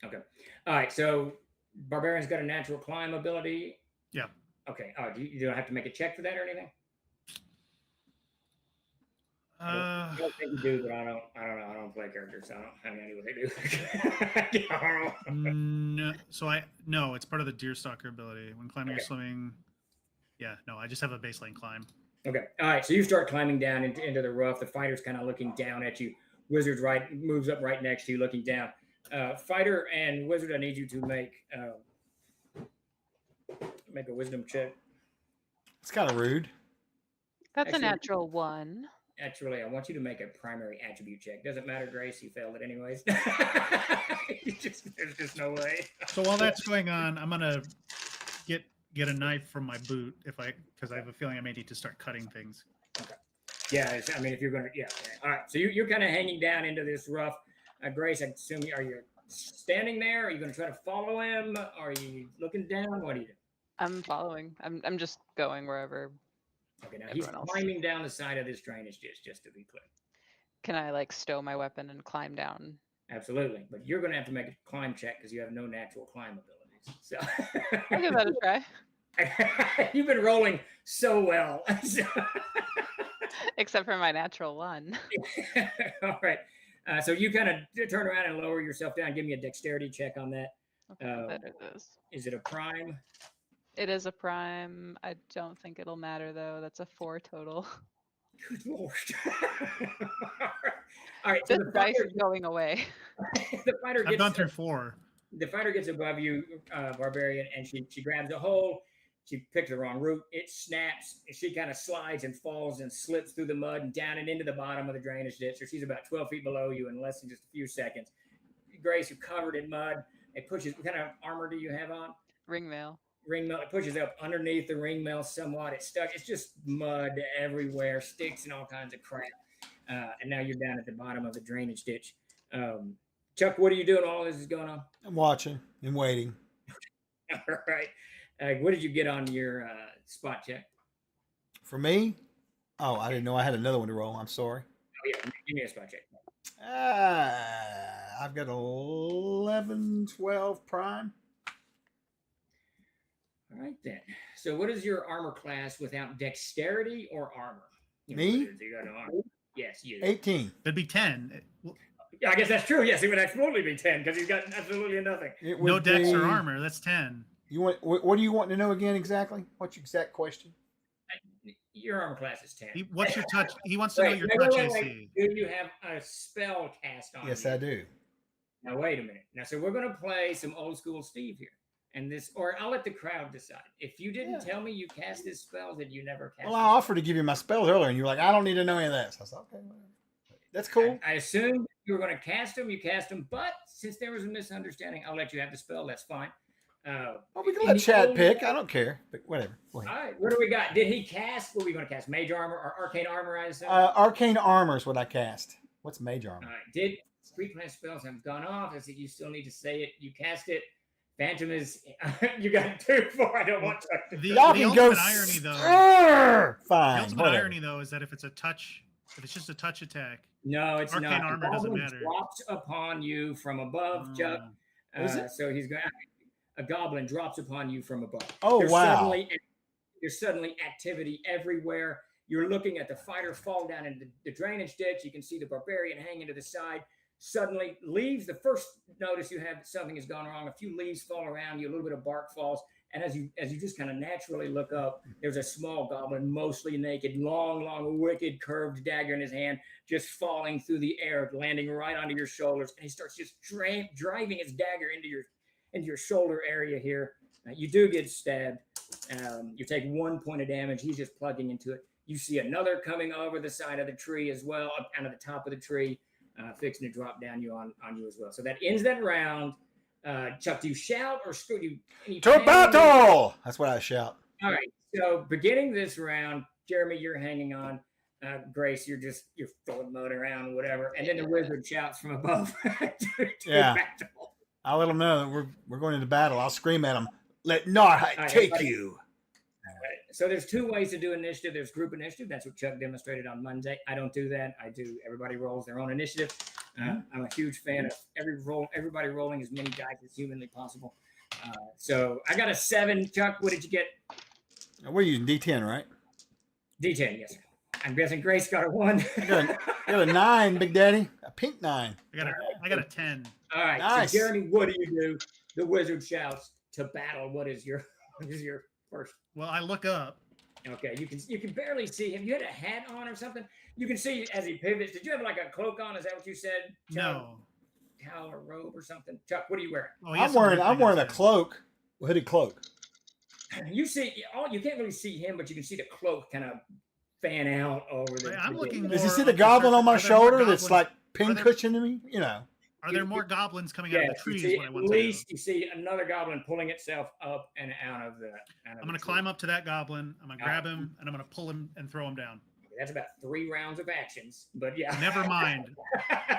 Okay. All right, so Barbarian's got a natural climb ability. Yeah. Okay. You don't have to make a check for that or anything? I don't think you do, but I don't know. I don't play characters, so I don't have any what they do. I don't know. No, it's part of the Deerstalker ability. When climbing or swimming, I just have a baseline climb. Okay. All right. So you start climbing down into the rough. The fighter's kind of looking down at you. Wizard's moves up right next to you, looking down. Fighter and Wizard, I need you to make a wisdom check. It's kind of rude. That's Actually, a natural 1. Actually, I want you to make a primary attribute check. Doesn't matter, Grace. You failed it anyways. There's just no way. So while that's going on, I'm gonna get a knife from my boot because I have a feeling I may need to start cutting things. Okay. Yeah. I mean, if you're gonna, yeah. All right. So you're kind of hanging down into this rough. Grace, I assume are you standing there? Are you going to try to follow him? Are you looking down? What are you doing? I'm following. I'm just going wherever. Okay, now he's climbing down the side of this drainage ditch, just to be clear. Can I stow my weapon and climb down? Absolutely, but you're going to have to make a climb check because you have no natural climb abilities. So I'll give that a try. You've been rolling so well. Except for my natural 1. All right. So you kind of turn around and lower yourself down. Give me a dexterity check on that. That it is. Is it a prime? It is a prime. I don't think it'll matter though. That's a 4 total. Good lord. All right. So This dice is going away. The fighter I've gone through 4. The fighter gets above you, Barbarian, and she grabs a hole. She picked the wrong route. It snaps. She kind of slides and falls and slips through the mud and down and into the bottom of the drainage ditch. So she's about 12 feet below you in less than just a few seconds. Grace, you're covered in mud. It pushes. What kind of armor do you have on? Ringmail. Ringmail. It pushes up underneath the ringmail somewhat. It's stuck. It's just mud everywhere, sticks and all kinds of crap. And now you're down at the bottom of the drainage ditch. Chuck, what are you doing while all this is going on? I'm watching and waiting. All right. What did you get on your spot check? For me? Oh, I didn't know I had another one to roll. I'm sorry. Oh, yeah. Give me a spot check. I've got 11, 12 prime. All right, then. So what is your armor class without dexterity or armor? Me? You got no armor. Yes, you. 18. It'd be 10. Yeah, I guess that's true. Yes, it would absolutely be 10 because he's got absolutely nothing. It No would dex or be- armor. That's 10. You want? What do you want to know again exactly? What's your exact question? Your armor class is 10. What's your touch? He wants to know your touch AC. Do you have a spell cast on Yes, you? I do. Now, wait a minute. Now, so we're going to play some old school Steve here. And this, or I'll let the crowd decide. If you didn't tell me you cast this spell, then you never cast Well, I offered to give you my spells earlier, and you were like, "I don't need to know any of that." So I said, "Okay, whatever. That's cool." I assumed you were going to cast them. You cast them. But since there was a misunderstanding, I'll let you have the spell. That's fine. Well, we can in let the Chad old- pick. I don't care, but whatever. Go ahead. All right. What do we got? Did he cast? What are we going to cast? Mage armor or arcane armor? I assume. Arcane armor is what I cast. What's mage armor? All right. Did pre-class spells have gone off? I said you still need to say it. You cast it. Phantom is. You got 2 for. I don't want to. Y'all The can go. ultimate irony, though. Fine. The ultimate whatever. irony, though, is that if it's just a touch attack, No, it's Arcane not. The armor doesn't goblin matter. drops upon you from above, Chuck. What is it? So he's going. A goblin drops upon you from above. Oh, wow. There's suddenly activity everywhere. You're looking at the fighter fall down into the drainage ditch. You can see the barbarian hanging to the side. Suddenly, leaves. The first notice you have that something has gone wrong. A few leaves fall around you. A little bit of bark falls. And as you just kind of naturally look up, there's a small goblin, mostly naked, long, wicked, curved dagger in his hand, just falling through the air, landing right onto your shoulders. And he starts just driving his dagger into your shoulder area here. You do get stabbed. You take 1 point of damage. He's just plugging into it. You see another coming over the side of the tree as well, up out of the top of the tree, fixing to drop down on you as well. So that ends that round. Chuck, do you shout or screw you? To battle! That's what I shout. All right. So beginning this round, Jeremy, you're hanging on. Grace, you're throwing mud around, whatever. And then the wizard shouts from above. Yeah. Battle. I'll let them know that we're going into battle. I'll scream at them. Let Narhite take everybody. you. So there's two ways to do initiative. There's group initiative. That's what Chuck demonstrated on Monday. I don't do that. Everybody rolls their own initiative. I'm a huge fan of everybody rolling as many dice as humanly possible. So I got a 7. Chuck, what did you get? We're using D10, right? D10, yes, sir. I'm guessing Grace got a 1. I got a 9, Big Daddy. A pink 9. I got a 10. All right. Nice. So Jeremy, what do you do? The wizard shouts to battle. What is your first? Well, I look up. Okay, you can barely see him. You had a hat on or something. You can see as he pivots. Did you have like a cloak on? Is that what you said? Chuck? No. Towel or robe or something? Chuck, what are you wearing? Oh, he has I'm some wearing weird thing a on his cloak, a hooded cloak. You can't really see him, but you can see the cloak kind of fan out over the. I'm looking Does he more see the on the goblin on my surface. Are there more shoulder that's goblins? like Are there- pin cushioning me? You know. Are there more goblins coming out of the You trees? see, What I at want to know? least you see another goblin pulling itself up and out of the. I'm going to climb up to that goblin. I'm going to grab him and I'm going to pull him and throw him down. That's about 3 rounds of actions, but yeah. Never mind.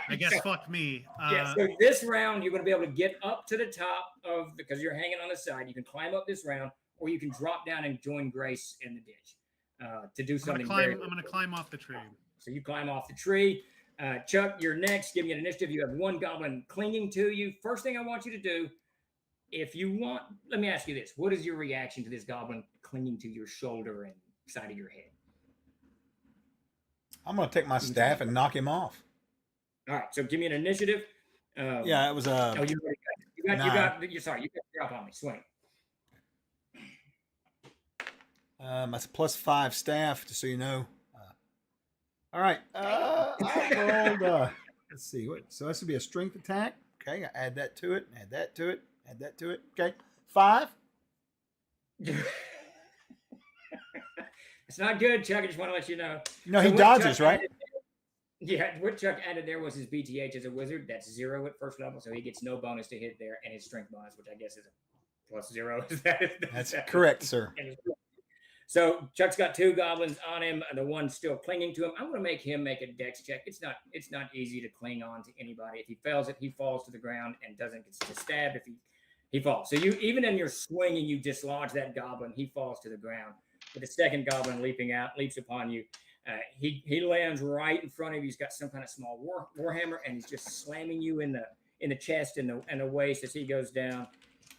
I guess fuck me. Yeah, so this round you're going to be able to get up to the top because you're hanging on the side. You can climb up this round, or you can drop down and join Grace in the ditch to do something. I'm going to climb off the tree. So you climb off the tree. Chuck, you're next. Give me an initiative. You have 1 goblin clinging to you. First thing I want you to do, if you want, let me ask you this: what is your reaction to this goblin clinging to your shoulder and side of your head? I'm going to take my staff and knock him off. All right, so give me an initiative. Yeah, it was a. Oh, you got. Sorry, you got to drop on me. Swing. That's a +5 staff, just so you know. All right. I rolled. Let's see. So this would be a strength attack. Okay, I add that to it. Add that to it. Add that to it. Okay, 5. It's not good, Chuck. I just want to let you know. No, So he what dodges, Chuck right? what Chuck added there was his BTH as a wizard. That's 0 at first level, so he gets no bonus to hit there, and his strength bonus, which I guess is a +0. That's correct, sir. So Chuck's got 2 goblins on him, and the one still clinging to him. I'm going to make him make a dex check. It's not easy to cling on to anybody. If he fails it, he falls to the ground and doesn't get stabbed. If he falls, so you even in your swinging, you dislodge that goblin. He falls to the ground. But the second goblin leaps upon you. He lands right in front of you. He's got some kind of small warhammer, and he's just slamming you in the chest and the waist as he goes down.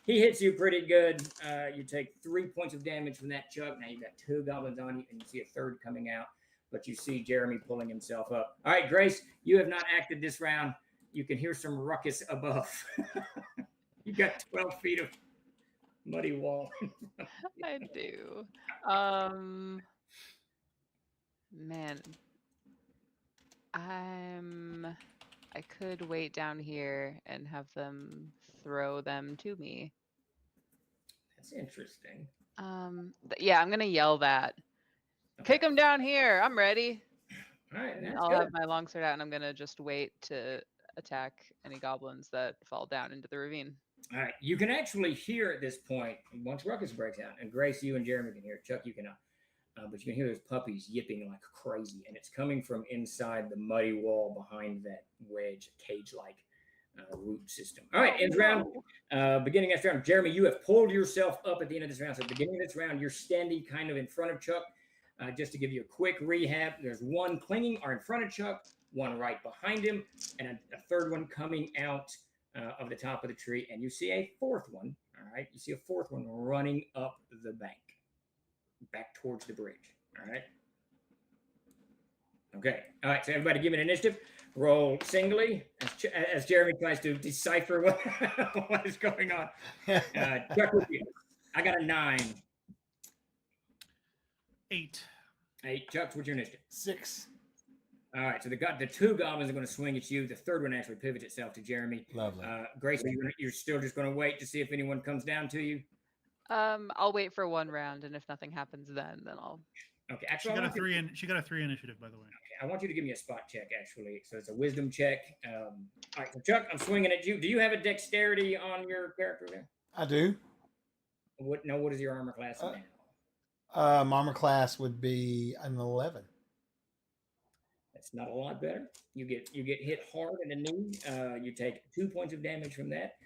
He hits you pretty good. You take 3 points of damage from that, Chuck. Now you've got 2 goblins on you, and you see a third coming out. But you see Jeremy pulling himself up. All right, Grace, you have not acted this round. You can hear some ruckus above. You got 12 feet of muddy wall. I do. Man, I could wait down here and have them throw them to me. That's interesting. Yeah, I'm gonna yell that. Kick them down here. I'm ready. All right, that's I'll good. have my longsword out, and I'm gonna just wait to attack any goblins that fall down into the ravine. All right, you can actually hear at this point once ruckus breaks out, and Grace, you and Jeremy can hear it. Chuck, you cannot, but you can hear those puppies yipping like crazy, and it's coming from inside the muddy wall behind that wedge, cage-like root system. All right, end round. Beginning next round, Jeremy, you have pulled yourself up at the end of this round. So beginning of this round, you're standing kind of in front of Chuck. Just to give you a quick rehab, there's 1 clinging or in front of Chuck, one right behind him, and a third one coming out of the top of the tree. And you see a fourth one. All right. You see a fourth one running up the bank, back towards the bridge. All right. Okay. All right. So everybody give me an initiative. Roll singly as Jeremy tries to decipher what is going on. Chuck with you. I got a 9. 8. 8. Chuck, what's your initiative? 6. All right. So the two goblins are going to swing at you. The third one actually pivots itself to Jeremy. Lovely. Grace, you're still just going to wait to see if anyone comes down to you. I'll wait for one round, and if nothing happens, then I'll. Okay. She Actually, got a 3 in. She got a 3 initiative, by the way. I want you to give me a spot check, actually. So it's a wisdom check. All right, so Chuck, I'm swinging at you. Do you have a dexterity on your character there? I do. What is your armor class now? Armor class would be an 11. That's not a lot better. You get hit hard in the knee. You take 2 points of damage from that.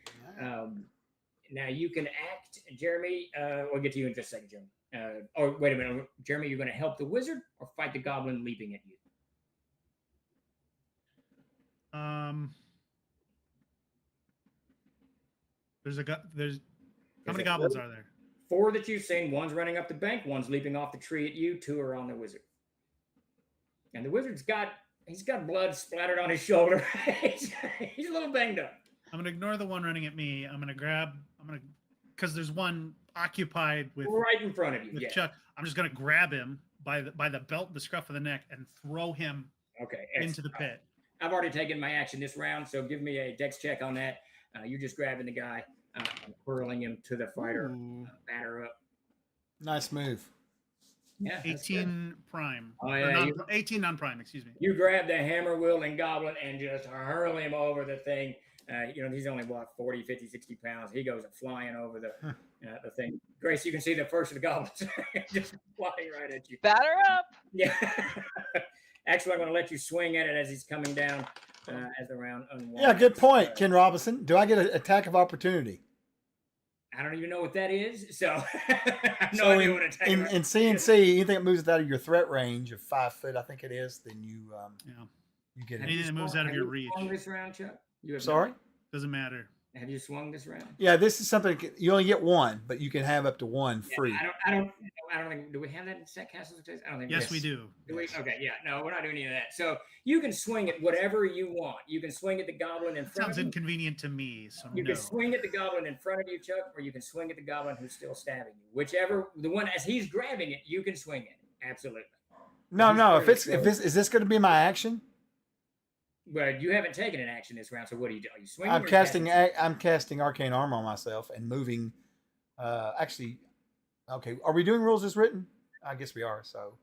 Now you can act, Jeremy. We'll get to you in just a second, Jeremy. Or wait a minute, Jeremy. You're going to help the wizard or fight the goblin leaping at you? There's how many goblins are there? 4 that you've seen. One's running up the bank. One's leaping off the tree at you. 2 are on the wizard. And the wizard's got blood splattered on his shoulder. he's a little banged up. I'm gonna ignore the one running at me. Because there's one occupied with right in front of you. with Yeah. Chuck. I'm just gonna grab him by the belt, the scruff of the neck, and throw him Okay. into the pit. I've already taken my action this round, so give me a dex check on that. You're just grabbing the guy, and hurling him to the fighter, Ooh. batter up. Nice move. Yeah, that's good. 18 prime. Oh, Or yeah, 18 non-prime. Excuse me. You grab the hammer wielding goblin and just hurl him over the thing. He's only 40, 50, 60 pounds. He goes flying over the thing. Grace, you can see the first of the goblins just flying right at you. Batter up. Yeah. Actually, I'm going to let you swing at it as he's coming down as the round unwinds. Yeah, good point, Ken Robinson. Do I get an attack of opportunity? I don't even know what that is, so I have no So idea what attack. in CNC, anything that moves out of your threat range of 5 foot, I think it is, then you get it. Anything that moves out of your reach. Swung this round, Chuck? You have Sorry? Doesn't matter. Have you swung this round? Yeah, this is something you only get one, but you can have up to one free. I don't think. Do we have that in set castles? I don't think. Yes, we do. Do we? Okay, yeah. No, we're not doing any of that. So you can swing at whatever you want. You can swing at the goblin in front Sounds of you. inconvenient to me. So You no. can swing at the goblin in front of you, Chuck, or you can swing at the goblin who's still stabbing you. Whichever, the one as he's grabbing it, you can swing at it. Absolutely. No. Is this going to be my action? But you haven't taken an action this round, so what do? Are you swinging? I'm or casting. casting? I'm casting arcane armor on myself and moving. Actually, okay. Are we doing rules as written? I guess we are. So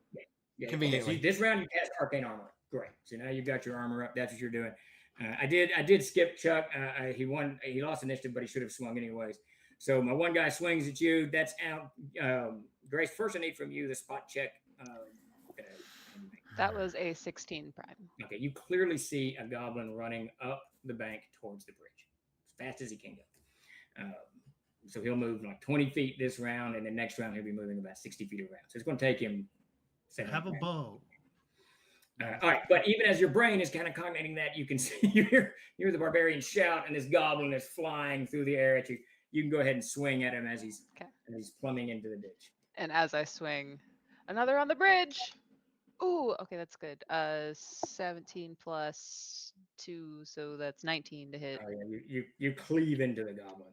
Yeah, conveniently. Okay, so this round you cast arcane armor. Great. So now you've got your armor up. That's what you're doing. I did skip Chuck. He won. He lost initiative, but he should have swung anyways. So my one guy swings at you. That's out. Grace, first I need from you the spot check. That was a 16 prime. Okay, you clearly see a goblin running up the bank towards the bridge as fast as he can go. So he'll move like 20 feet this round, and the next round he'll be moving about 60 feet around. So it's going to take him. Have a bow. All right, but even as your brain is kind of cognating that, you can see you hear the barbarian shout, and this goblin is flying through the air at you. You can go ahead and swing at him as he's plummeting into the ditch. And as I swing, another on the bridge. Ooh, okay, that's good. 17 plus 2, so that's 19 to hit. Oh, yeah, you cleave into the goblin.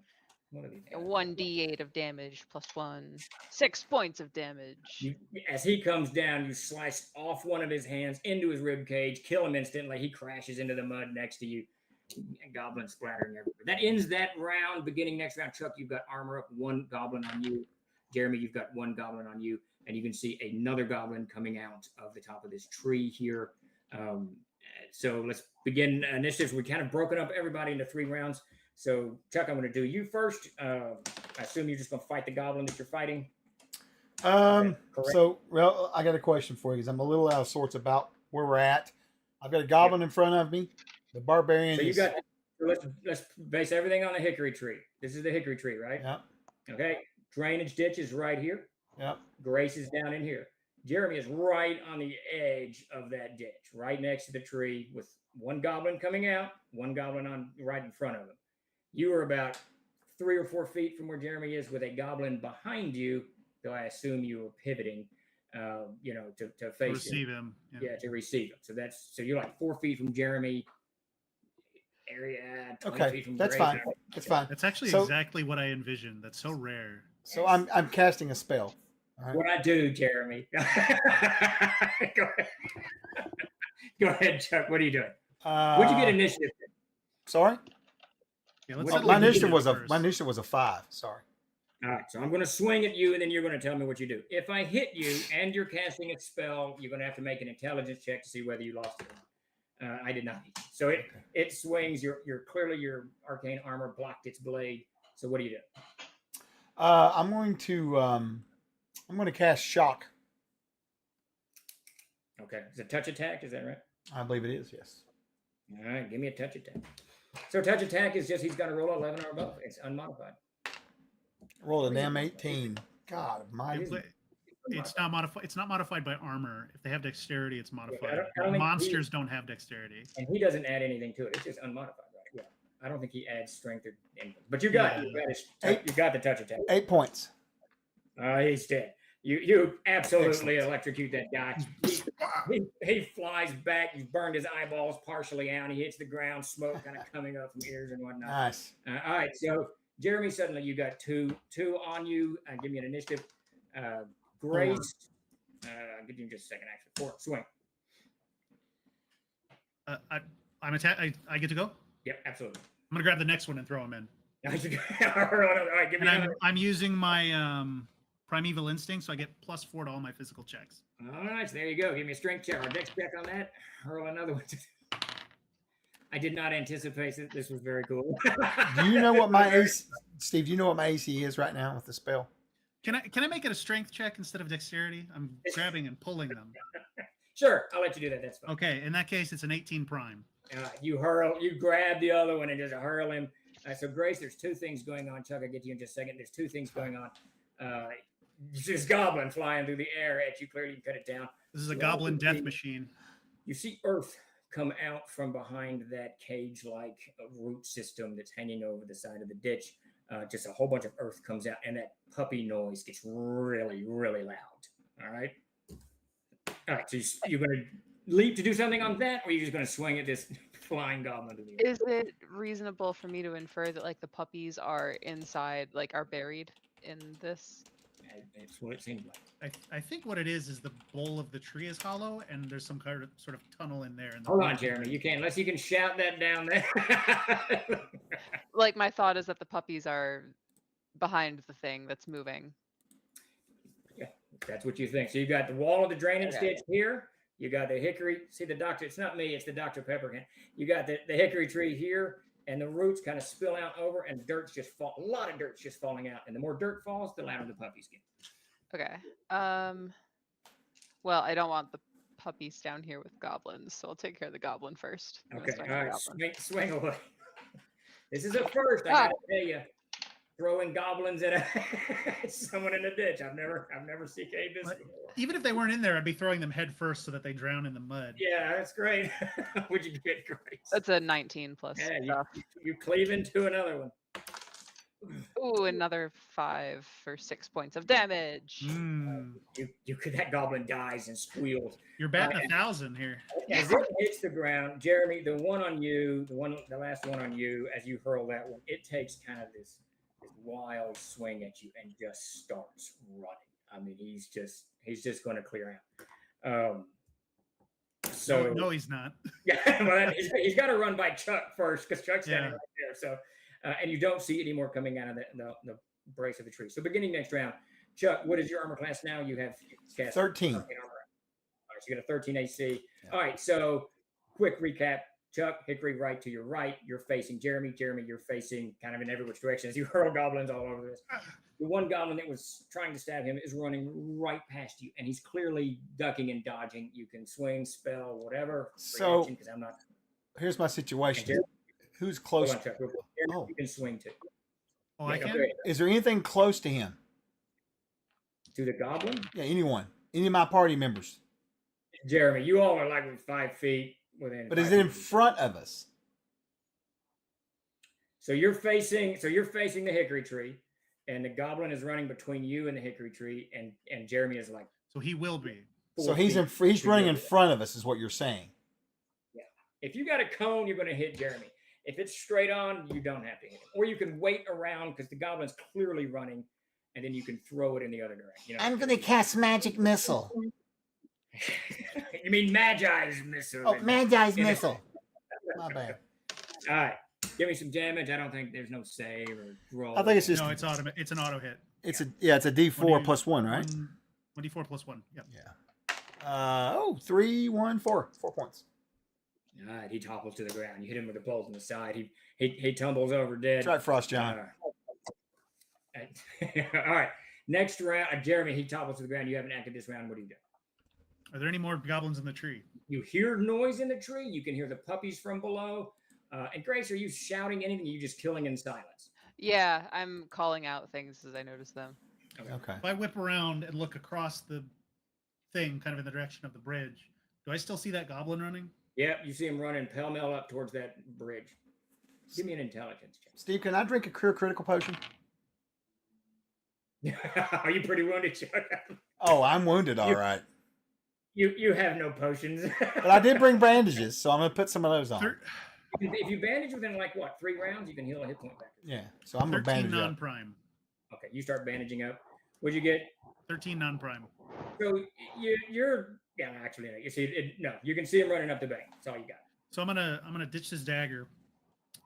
What are these guys? 1d8 of damage plus 1. 6 points of damage. As he comes down, you slice off one of his hands into his rib cage, kill him instantly. He crashes into the mud next to you. Goblin splattering everywhere. That ends that round. Beginning next round, Chuck, you've got armor up, 1 goblin on you. Jeremy, you've got 1 goblin on you. And you can see another goblin coming out of the top of this tree here. So let's begin initiatives. We kind of broken up everybody into 3 rounds. So, Chuck, I'm going to do you first. I assume you're just going to fight the goblin that you're fighting. So, well, I got a question for you because I'm a little out of sorts about where we're at. I've got a goblin in front of me. The barbarian. So you got. Let's base everything on the hickory tree. This is the hickory tree, right? Yeah. Okay. Drainage ditch is right here. Yep. Grace is down in here. Jeremy is right on the edge of that ditch, right next to the tree, with one goblin coming out, one goblin on right in front of him. You are about 3 or 4 feet from where Jeremy is, with a goblin behind you, though I assume you were pivoting, to face Receive him. Yeah, to receive him. So you're like 4 feet from Jeremy. Area 20 Okay, feet from that's Grace. fine. That's fine. That's actually So- exactly what I envisioned. That's so rare. So I'm casting a spell. All right. What I do, Jeremy? Go ahead. Go ahead, Chuck. What are you doing? What'd you get initiative? Sorry, Yeah, What- settle my what initiative initiative was first. a 5. Sorry. All right, so I'm going to swing at you, and then you're going to tell me what you do. If I hit you and you're casting a spell, you're going to have to make an intelligence check to see whether you lost it or not. I did not. So it swings. Clearly your arcane armor blocked its blade. So what do you do? I'm going to cast shock. Okay, it's a touch attack. Is that right? I believe it is. Yes. All right, give me a touch attack. So touch attack is just he's got to roll 11 or above. It's unmodified. Rolled a damn 18. God, my. But it's not modified. It's not modified by armor. If they have dexterity, it's modified. I don't think Monsters don't have dexterity. And he doesn't add anything to it. It's just unmodified, right? Yeah. I don't think he adds strength or anything. But you got it. You got the touch attack. 8 points. He's dead. You absolutely electrocute that guy. He flies back. He's burned his eyeballs partially out. He hits the ground, smoke kind of coming up from ears and whatnot. Nice. All right, so Jeremy, suddenly you got two on you. Give me an initiative. Grace, I'll give you just a second. Actually, 4 swing. I get to go. Yep, absolutely. I'm gonna grab the next one and throw him in. All right, give me And another. I'm using my primeval instinct, so I get +4 to all my physical checks. All right, so there you go. Give me a strength check or dex check on that. Hurl another one. I did not anticipate that this was very cool. Do you know what my AC, Steve? Do you know what my AC is right now with the spell? Can I make it a strength check instead of dexterity? I'm grabbing and pulling them. Sure, I'll let you do that. That's fine. Okay, in that case, it's an 18 prime. You grab the other one and just hurl him. So Grace, there's 2 things going on. Chuck, I'll get to you in just a second. There's 2 things going on. This goblin flying through the air at you. Clearly, you cut it down. This is a Well, goblin death the- machine. You see earth come out from behind that cage-like root system that's hanging over the side of the ditch. Just a whole bunch of earth comes out, and that puppy noise gets really, really loud. All right. All right. So you're going to leap to do something on that, or are you just going to swing at this flying goblin? Is it reasonable for me to infer that like the puppies are inside, like are buried in this? It's what it seems like. I think what it is the bowl of the tree is hollow, and there's some kind of sort of tunnel in there. Hold on, Jeremy. You can't, unless you can shout that down there. Like my thought is that the puppies are behind the thing that's moving. Yeah, that's what you think. So you got the wall of the drainage Okay. ditch here. You got the hickory. See the doctor. It's not me. It's the Dr. Pepperkin. You got the hickory tree here, and the roots kind of spill out over, and dirt's just fall. A lot of dirt's just falling out, and the more dirt falls, the louder the puppies get. Okay. Well, I don't want the puppies down here with goblins, so I'll take care of the goblin first. I'm gonna Okay, start all with the right, goblin. swing away. This is a first. I gotta tell you, throwing goblins at someone in the ditch. I've never CK'd this What? before. Even if they weren't in there, I'd be throwing them head first so that they drown in the mud. Yeah, that's great. Would you get Grace? That's a 19 plus Yeah, stuff. you cleave into another one. Ooh, another 5 for 6 points of damage. Mm, You could, that goblin dies and squeals you're batting 1,000 here. as it hits the ground. Jeremy, the one on you, the last one on you, as you hurl that one, it takes kind of this wild swing at you and just starts running. I mean, he's just going to clear out. So No, he's not. yeah, well, he's got to run by Chuck first because Chuck's standing Yeah. right there. So, and you don't see any more coming out of the brace of the tree. So, beginning next round, Chuck, what is your armor class now? You have cast 13. armor. All right, so you got a 13 AC. Yeah. All right, so quick recap. Chuck, Hickory, right to your right. You're facing Jeremy. Jeremy, you're facing kind of in every which direction as you hurl goblins all over this. The one goblin that was trying to stab him is running right past you, and he's clearly ducking and dodging. You can swing, spell, whatever. So- because I'm not. Here's my situation. Jeremy, Who's hold close? on, Chuck. Real quick. Jeremy, Oh. You can swing to. Oh, I Yeah, can? go ahead. Is there anything close to him? To the goblin? Yeah, anyone Any of my party members. Jeremy, you all are like 5 feet within. But is 5 it in feet. front of us? So you're facing the hickory tree, and the goblin is running between you and the hickory tree, and Jeremy is like. So he will be. So 4 he's feet he's to running your in left. front of us, is what you're saying. Yeah. If you got a cone, you're going to hit Jeremy. If it's straight on, you don't have to hit him. Or you can wait around because the goblin's clearly running, and then you can throw it in the other direction. You know? I'm gonna cast magic missile. You mean Magi's missile? Oh, Magi's In the- missile. My bad. All right. Give me some damage. I don't think there's no save or roll. I think it's just No, it's it's an auto hit. it's a D4 plus 1, right? 1d4 plus 1. Yep. Yeah. 3, 1, 4. 4 points. All right. He topples to the ground. You hit him with a bolt on the side. He tumbles over dead. That's right, Frost John. All right. Next round, Jeremy, he topples to the ground. You haven't acted this round. What do you do? Are there any more goblins in the tree? You hear noise in the tree. You can hear the puppies from below. And Grace, are you shouting anything? Or are you just killing in silence? Yeah, I'm calling out things as I notice them. Okay. If I whip around and look across the thing, kind of in the direction of the bridge, do I still see that goblin running? Yep, you see him running pell-mell up towards that bridge. Give me an intelligence Steve, can I drink a critical potion? check. Are you pretty wounded, Chuck? Oh, I'm wounded, all right. You have no potions. But I did bring bandages, so I'm gonna put some of those on. If you bandage within like what 3 rounds, you can heal a hit point back. Yeah, so I'm gonna 13 bandage up. non-prime. Okay, you start bandaging up. What'd you get? 13 non-prime. So you're actually you see it. No, you can see him running up the bank. That's all you got. So I'm gonna ditch this dagger.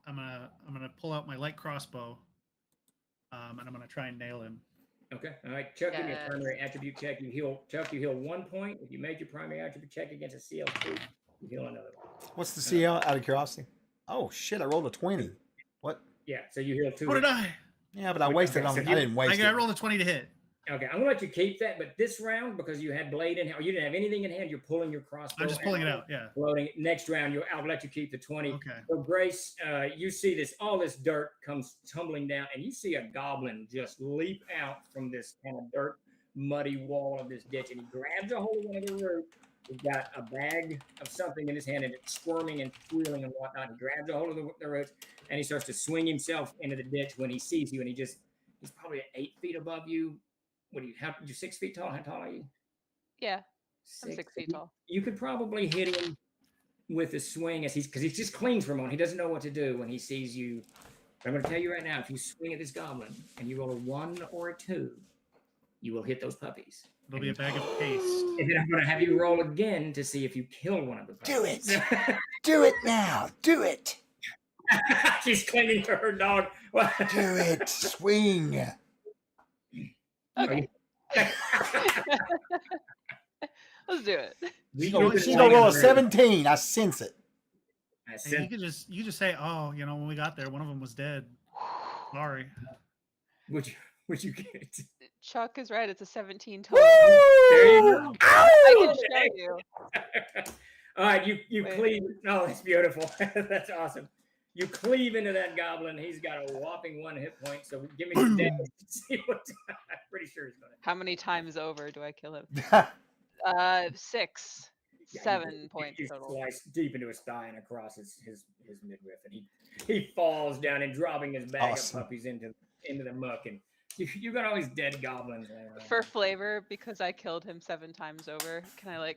I'm gonna pull out my light crossbow. And I'm gonna try and nail him. Okay. All right. Chuck, give me a Yes. primary attribute check. You heal. Chuck, you heal 1 point. If you made your primary attribute check against a CL2, you heal another one. What's the CL out of curiosity? Oh shit! I rolled a 20. What? Yeah. So you heal 2. What did I? Yeah, but I Okay, wasted so on. you- I didn't waste I it. rolled a 20 to hit. Okay. I'm gonna let you keep that, but this round because you had blade in hand, or you didn't have anything in hand, you're pulling your crossbow. I'm just pulling it out. Yeah. Loading. Next round, I'll let you keep the 20. Okay. So Grace, you see all this dirt comes tumbling down, and you see a goblin just leap out from this kind of dirt, muddy wall of this ditch, and he grabs a hold of one of the roots. He's got a bag of something in his hand, and it's squirming and squealing and whatnot. He grabs a hold of the roots, and he starts to swing himself into the ditch when he sees you, and he's probably 8 feet above you. What do you have? You're 6 feet tall. How tall are you? Yeah, I'm 6 feet tall. You could probably hit him with a swing because he just clings for a moment. He doesn't know what to do when he sees you. But I'm going to tell you right now, if you swing at this goblin and you roll a 1 or a 2, you will hit those puppies. It'll be a bag of paste. And then I'm going to have you roll again to see if you kill one of the puppies. Do it. Do it now. Do it. She's clinging to her dog. Do it. Swing. Okay, let's do it. She's gonna roll a 17. I sense it. And you could just say, oh, when we got there, one of them was dead. Sorry. Would you get? Chuck is right. It's a 17 total. There you go. I can show you. All right, you Wait. cleave. Oh, that's beautiful. That's awesome. You cleave into that goblin. He's got a whopping 1 hit point. So give me some damage to see what. I'm pretty sure he's gonna. How many times over do I kill him? 6, Yeah, 7 points You total. slice deep into his thigh and across his midriff, and he falls down and dropping his bag Awesome. of puppies into the muck. And you got all these dead goblins laying around. For flavor, because I killed him 7 times over, can I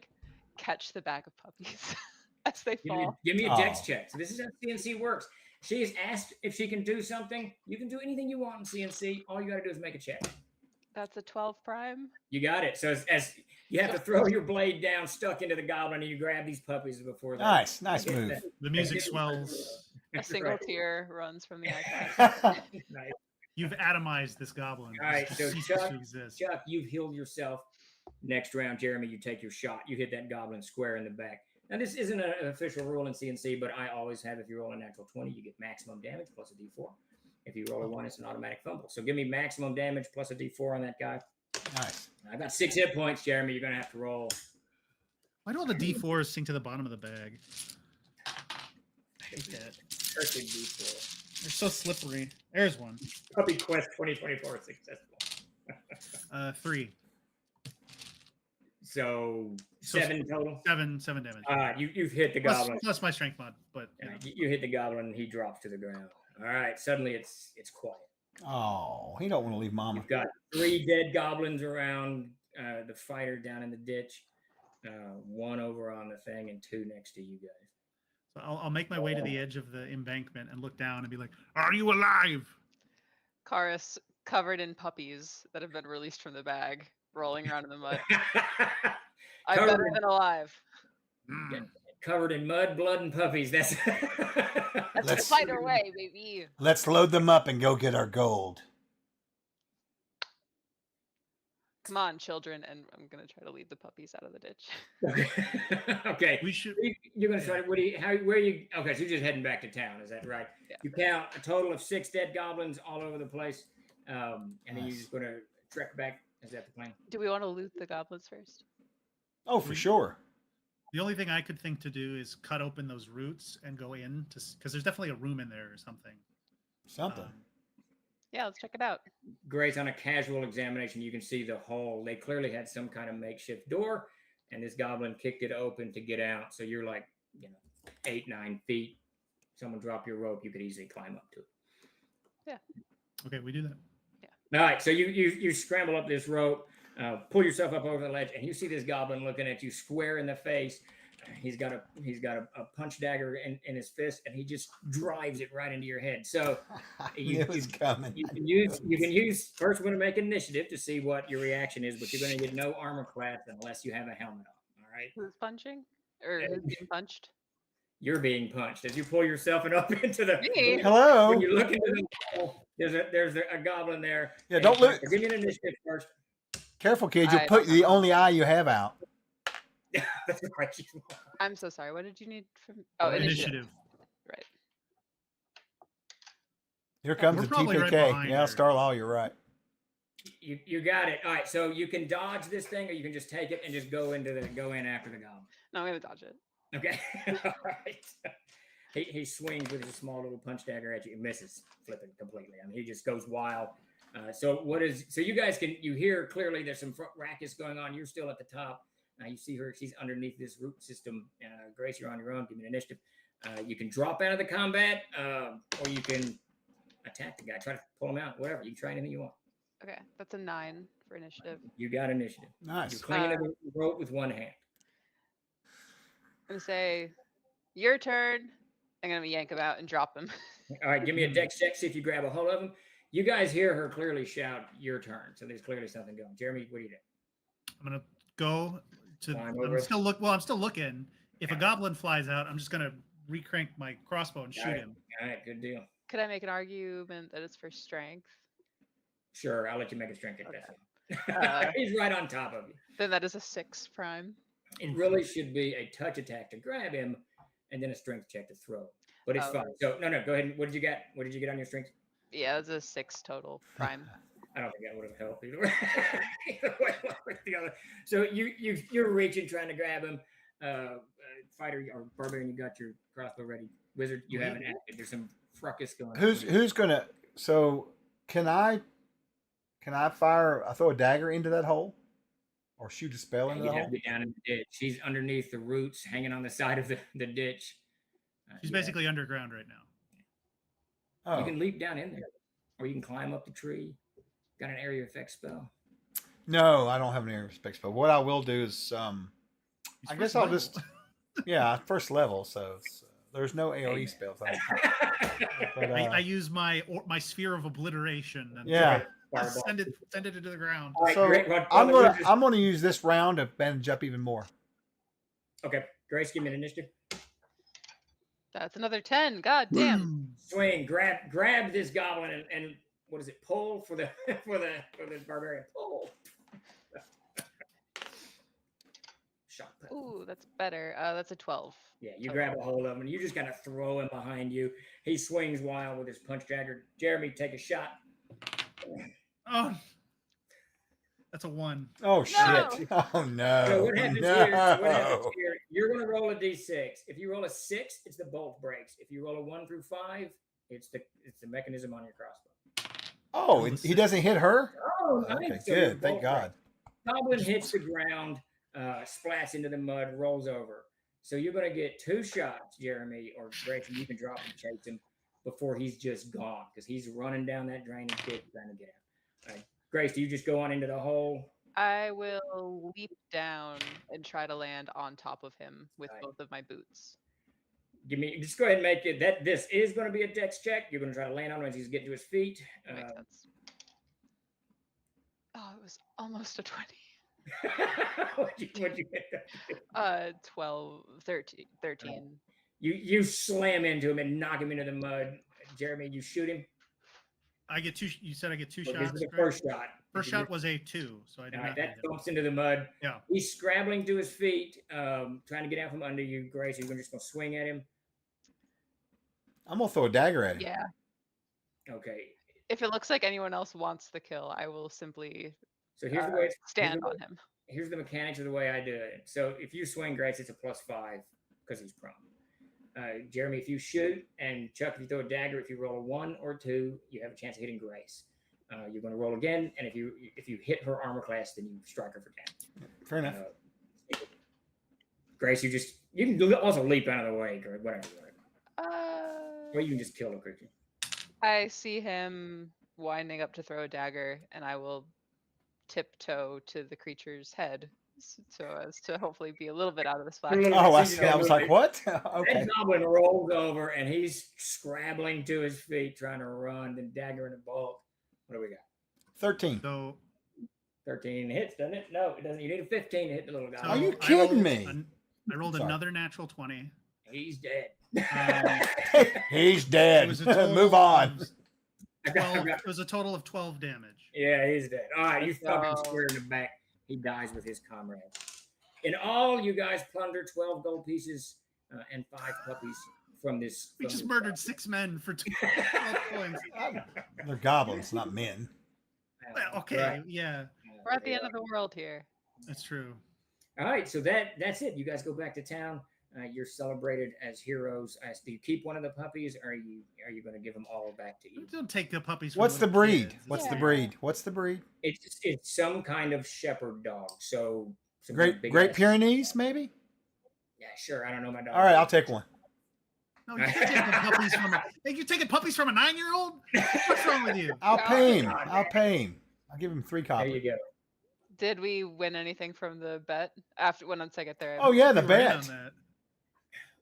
catch the bag of puppies as they fall? Give me a dex Oh. check. So this is how CNC works. She is asked if she can do something. You can do anything you want in CNC. All you got to do is make a check. That's a 12 prime. You got it. So as you have to throw your blade down, stuck into the goblin, and you grab these puppies before they Nice move. The music swells. A single Right. tear runs from the eye. Nice. You've atomized this goblin. All right, This so ceases Chuck- to exist. Chuck, you've healed yourself. Next round, Jeremy, you take your shot. You hit that goblin square in the back. Now, this isn't an official rule in CNC, but I always have if you roll a natural 20, you get maximum damage plus a d4. If you roll a 1, it's an automatic fumble. So give me maximum damage plus a d4 on that guy. Nice. I got 6 hit points, Jeremy. You're going to have to roll. Why do all the D4s sink to the bottom of the bag? I hate that. Cursed d4. They're so slippery. There's one. Puppy Quest 2024 is successful. 3. So So 7 total. Seven damage. You've hit the Plus, goblin. plus my strength mod, but you know. You hit the goblin and he drops to the ground. All right. Suddenly it's quiet. Oh, he don't want to leave Mama. You've got 3 dead goblins around the fighter down in the ditch, 1 over on the thing, and 2 next to you guys. So I'll make my way to the edge of the embankment and look down and be like, "Are you alive?" Karis, covered in puppies that have been released from the bag, rolling around in the mud. I'm Covered better in- than alive. Mm. Covered in mud, blood, and puppies. That's That's the Let's- fighter way, baby. Let's load them up and go get our gold. Come on, children, and I'm gonna try to lead the puppies out of the ditch. Okay. We should. You're gonna try. Where are you? Okay, so you're just heading back to town. Is that right? Yeah. You count a total of 6 dead goblins all over the place, and then you're Nice. just gonna trek back. Is that the plan? Do we want to loot the goblins first? Oh, for sure. The only thing I could think to do is cut open those roots and go in because there's definitely a room in there or something. Something. Yeah, let's check it out. Grace, on a casual examination, you can see the hole. They clearly had some kind of makeshift door, and this goblin kicked it open to get out. So you're like, 8-9 feet. Someone drop your rope, you could easily climb up to it. Okay, we do that. All right, so you scramble up this rope, pull yourself up over the ledge, and you see this goblin looking at you square in the face. He's got a punch dagger in his fist, and he just drives it right into your head. So I knew it was coming. you can use first. We're going to make initiative to see what your reaction is, but you're going to get no armor class unless you have a helmet on. All right, Who's punching? Or who's being punched? you're being punched as you pull yourself and up into the. Me? Hello. When you look into the hole, there's a goblin there. Yeah, And don't look. Give me an initiative first. Careful, kid. You'll I put don't the know. only eye you have out. That's right. I'm so sorry. What did you need from? Oh, Initiative. Right. Here comes We're the probably right TPK. behind Yeah, her. Starlaw, you're right. You got it. All right, so you can dodge this thing, or you can just take it and just go in after the goblin. No, I'm gonna dodge it. Okay. All right. He swings with his small little punch dagger at you. He misses, flipping completely. I mean, he just goes wild. So you guys you hear clearly there's some racket going on. You're still at the top. You see her. She's underneath this root system. Grace, you're on your own. Give me an initiative. You can drop out of the combat, or you can attack the guy. Try to pull him out. Whatever. You can try anything you want. Okay, that's a 9 for initiative. You got initiative. Nice. You're clinging to the rope with one hand. I'm gonna say, your turn. I'm gonna yank him out and drop him. All right, give me a dex check. See if you grab a hold of him. You guys hear her clearly shout, "Your turn." So there's clearly something going. Jeremy, what do you do? I'm gonna go to. Climb I'm over. still I'm still looking. If a goblin flies out, I'm just gonna recrank my crossbow and Got shoot it. him. All right, good deal. Could I make an argument that it's for strength? Sure, I'll let you make a strength check. Uh, He's right on top of you. Then that is a 6 prime. It really should be a touch attack to grab him, and then a strength check to throw. But it's Oh. fine. So no, go ahead. What did you get? What did you get on your strength? Yeah, that's a 6 total prime. I don't think that would have helped either way. Either way, one way or the other. So you're reaching, trying to grab him. Fighter or barbarian, you got your crossbow ready. Wizard, you haven't acted. There's some fracas going on. Who's gonna? So can I fire? I throw a dagger into that hole, or shoot a spell into You the have hole. to be down in the ditch. She's underneath the roots, hanging on the side of the ditch. She's Yeah. basically underground right now. Oh, You can leap down in there, or you can climb up the tree. Got an area effect spell. no, I don't have an area of spec spell. What I will do is, He's I first guess I'll level. just, yeah, first level. So there's no AOE spells. But, I use my sphere of obliteration and Yeah. send it into the ground. All right, So great. Well, I'm we'll gonna just- use this round to bandage up even more. Okay, Grace, give me an initiative. That's another 10. God damn. Boom. Swing, grab this goblin and what is it? Pull for the for the barbarian. Pull. Shot put. Ooh, that's better. That's a 12. Yeah, you grab a hold of him and you just gotta throw him behind you. He swings wild with his punch dagger. Jeremy, take a shot. Oh, that's a 1. Oh shit! Oh no! So what happens no. here? So what happens here? You're gonna roll a d6. If you roll a 6, it's the bolt breaks. If you roll a 1 through 5, it's the mechanism on your crossbow. Oh, he doesn't hit her. Oh, Okay, nice. So your good. Thank bolt God. breaks. Goblin hits the ground. splats into the mud, rolls over. So you're going to get 2 shots, Jeremy, or Grayson. You can drop and chase him before he's just gone because he's running down that drainage pit trying to get out. All right, Grace, do you just go on into the hole? I will leap down and try to land on top of him with Right. both of my boots. Just go ahead and make it that this is going to be a dex check. You're going to try to land on him as he's getting to his feet. Makes sense. Oh, it was almost a 20. What'd you get? 12, 13. You slam into him and knock him into the mud. Jeremy, you shoot him. I get 2. You said I get 2 This shots. is the correct? first shot. First shot was a 2, so I did All not right, hit that him. bumps into the mud. Yeah. He's scrambling to his feet, trying to get out from under you, Grace. You're just going to swing at him. I'm gonna throw a dagger at him. Yeah. Okay. If it looks like anyone else wants the kill, I will simply So here's the way stand on him. Here's the mechanics of the way I do it. So if you swing, Grace, it's a +5 because he's prone. Jeremy, if you shoot, and Chuck, if you throw a dagger, if you roll a 1 or 2, you have a chance of hitting Grace. You're going to roll again, and if you hit her armor class, then you strike her for damage. Fair enough. Grace, you can also leap out of the way, or whatever. Or you can just kill the creature. I see him winding up to throw a dagger, and I will tiptoe to the creature's head so as to hopefully be a little bit out of the splash. Oh, I see. I was like, what? Okay. That goblin rolls over and he's scrabbling to his feet, trying to run, then dagger in a bolt. What do we got? 13. So 13 hits, doesn't it? No, it doesn't. You need a 15 to hit the little guy. Are you I kidding rolled me? I rolled Sorry. another natural 20. He's dead. He's It dead. was a total Move on. of 12, it was a total of 12 damage. Yeah, he's dead. All right, you fucking No. square in the back. He dies with his comrades. In all, you guys plunder 12 gold pieces and 5 puppies from this. We from just this murdered battle. 6 men for 12 points. They're goblins, not men. Well, okay, Right. yeah, We're at the end of the world here. that's true. All right, so that's it. You guys go back to town. You're celebrated as heroes. Do you keep one of the puppies, or are you going to give them all back to you? Don't take the puppies. From What's the little breed? kids. What's the Yeah. breed? What's the breed? It's some kind of shepherd dog. So some Great kind of big Great ass- Pyrenees, maybe? Yeah, sure. I don't know my dog. All right, I'll take one. No, you can't take the puppies from a. Hey, you taking puppies from a 9-year-old? What's wrong with you? I'll pay him. God, I'll pay him. I'll give him 3 There copper. you go. Did we win anything from the bet after once I get there? Oh yeah, the You were in on bet. that.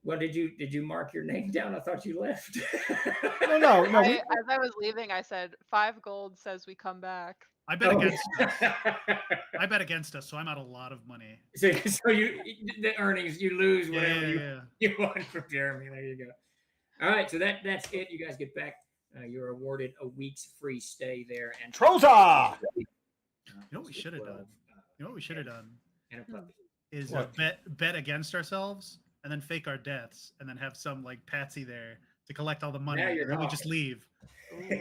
Well, did you mark your name down? I thought you left. No. As I was leaving, I said 5 gold says we come back. I bet Oh. against us. I bet against us, so I'm out a lot of money. so you the earnings you lose Yeah, whatever yeah, you won from Jeremy. There you go. All right, so that's it. You guys get back. You're awarded a week's free stay there and Troza! You know what we should have done? You know what we should have done And a puppy. is What? bet against ourselves and then fake our deaths and then have some like patsy there to collect all the money. Now And you're then we just talking. leave.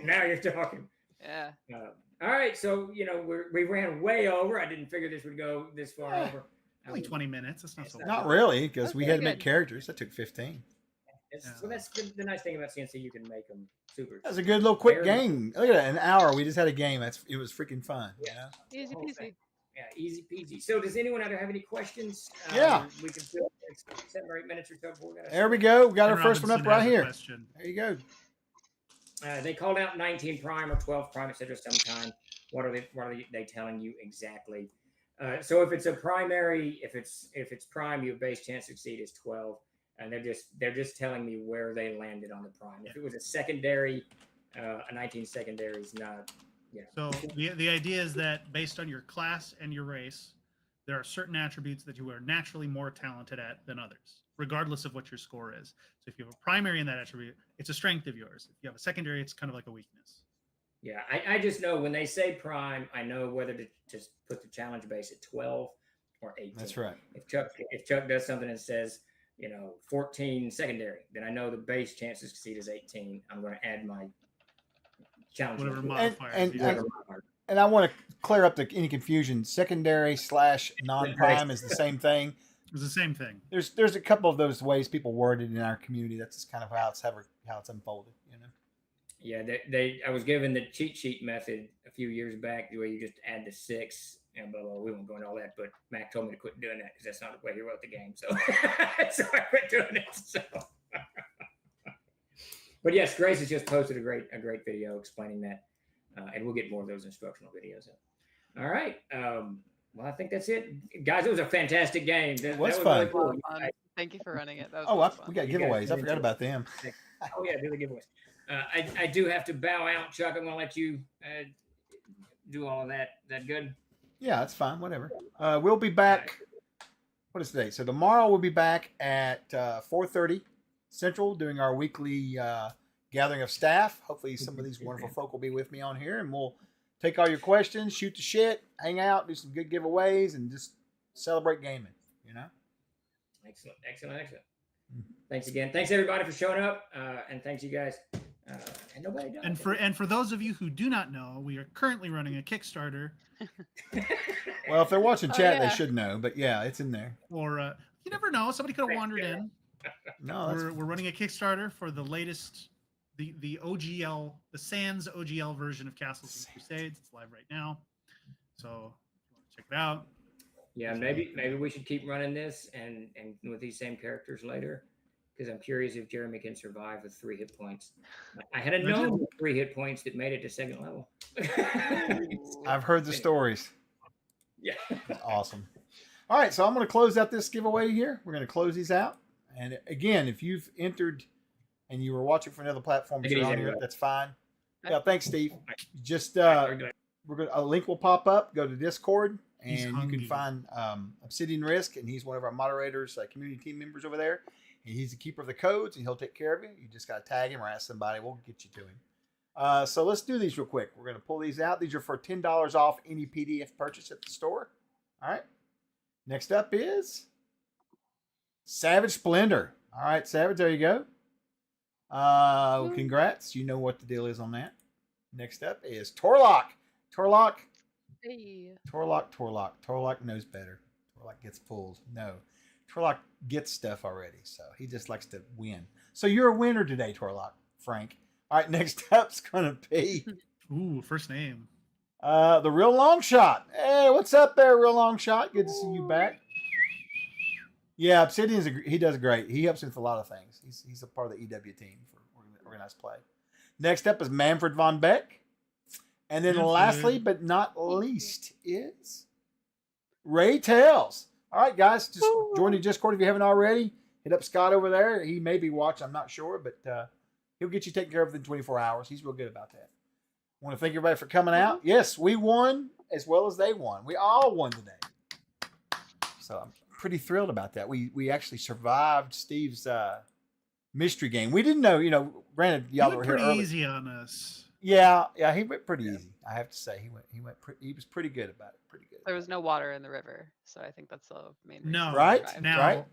Now you're talking. Yeah. All right, so we ran way over. I didn't figure this would go this far Yeah. over. Only 20 minutes. That's not It's so not bad. Not really, because That's we pretty had to make good. characters. That took 15. So that's the nice thing about CNC. You can make them super. That was a good little quick Very- game. Look at that, an hour. We just had a game. It was freaking fun. You know? Easy whole peasy. thing. Yeah, easy peasy. So does anyone out there have any questions? Yeah. We can fill it's 7 or 8 minutes or so before we gotta There we go. We got our Ken first one up Robinson right has a here. question. There you go. They called out 19 prime or 12 prime, etc. Sometime. What are they telling you exactly? So if it's a primary, if it's prime, your base chance to succeed is 12, and they're just telling me where they landed on the prime. If it was a secondary, a 19 secondary is not. Yeah. So the idea is that based on your class and your race, there are certain attributes that you are naturally more talented at than others, regardless of what your score is. So if you have a primary in that attribute, it's a strength of yours. If you have a secondary, it's kind of like a weakness. Yeah, I just know when they say prime, I know whether to just put the challenge base at 12 or 18. That's right. If Chuck does something and says, 14 secondary, then I know the base chance to succeed is 18. I'm going to add my challenge. Whatever base. modifiers. and- you and- have. And I want to clear up any confusion. Secondary / non-prime is the same thing. It's the same thing. There's a couple of those ways people word it in our community. That's just kind of how it's unfolded. Yeah, I was given the cheat sheet method a few years back, where you just add the 6 and blah, blah, blah. We won't go into all that, but Mac told me to quit doing that because that's not the way he wrote the game. So, so I quit doing it. So. But yes, Grace has just posted a great video explaining that, and we'll get more of those instructional videos up. All right. Well, I think that's it, guys. It was a fantastic game. That was was fun. really cool. Thank you for running it. That was Oh, really fun. we got You guys giveaways. I went forgot into about them. Oh yeah, do the giveaways. I do have to bow out, Chuck. I'm gonna let you do all of that. Is that good? Yeah, that's fine. Whatever. We'll be back. What is today? So tomorrow we'll be back at 4:30 Central doing our weekly gathering of staff. Hopefully some of these wonderful folk will be with me on here, and we'll take all your questions, shoot the shit, hang out, do some good giveaways, and just celebrate gaming. You know. Excellent. Thanks again. Thanks everybody for showing up, and thanks you guys. And nobody died. And for those of you who do not know, we are currently running a Kickstarter. Well, if they're watching chat, yeah. they should know. But yeah, it's in there. Or you never know, somebody could have wandered in. No, that's We're running a Kickstarter for the latest, the OGL, the Sans OGL version of Castles and Crusades. It's live right now, so if you want to check it out. Yeah, maybe we should keep running this and with these same characters later, because I'm curious if Jeremy can survive with 3 hit points. I had a gnome with 3 hit points that made it to 2nd level. I've heard the stories. Yeah. That's awesome. All right, so I'm going to close out this giveaway here. We're going to close these out. And again, if you've entered and you were watching from another platform, Take it easy, on here, everybody. that's fine. Yeah, thanks, Steve. Just Very good. a link will pop up. Go to Discord, He's and you can hungry. find Obsidian Risk, and he's one of our moderators, community team members over there. And he's the keeper of the codes, and he'll take care of you. You just got to tag him or ask somebody. We'll get you to him. So let's do these real quick. We're going to pull these out. These are for $10 off any PDF purchase at the store. All right. Next up is Savage Splendor. All right, Savage, there you go. Congrats. You know what the deal is on that. Next up is Torlock. Torlock Hey. Torlock knows better. Torlock gets pulled. No. Torlock gets stuff already, so he just likes to win. So you're a winner today, Torlock, Frank. All right, next up's going to be Ooh, first name. the Real Long Shot. Hey, what's up there, Real Long Shot? Good to see you back. Yeah, Obsidian's he does great. He helps with a lot of things. He's a part of the EW team for organized play. Next up is Manfred von Beck. And then lastly, but not least, is Ray Tales. All right, guys, just join the Discord if you haven't already. Hit up Scott over there. He may be watching. I'm not sure, but he'll get you taken care of within 24 hours. He's real good about that. I want to thank everybody for coming out. Yes, we won as well as they won. We all won today. So I'm pretty thrilled about that. We actually survived Steve's mystery game. We didn't know, granted, y'all He were went here pretty early. easy on us. Yeah, he went pretty easy. I have to say, he was pretty good about it. Pretty good. There was no water in the river, so I think that's the main reason. No, we Right? survived. Now, Right?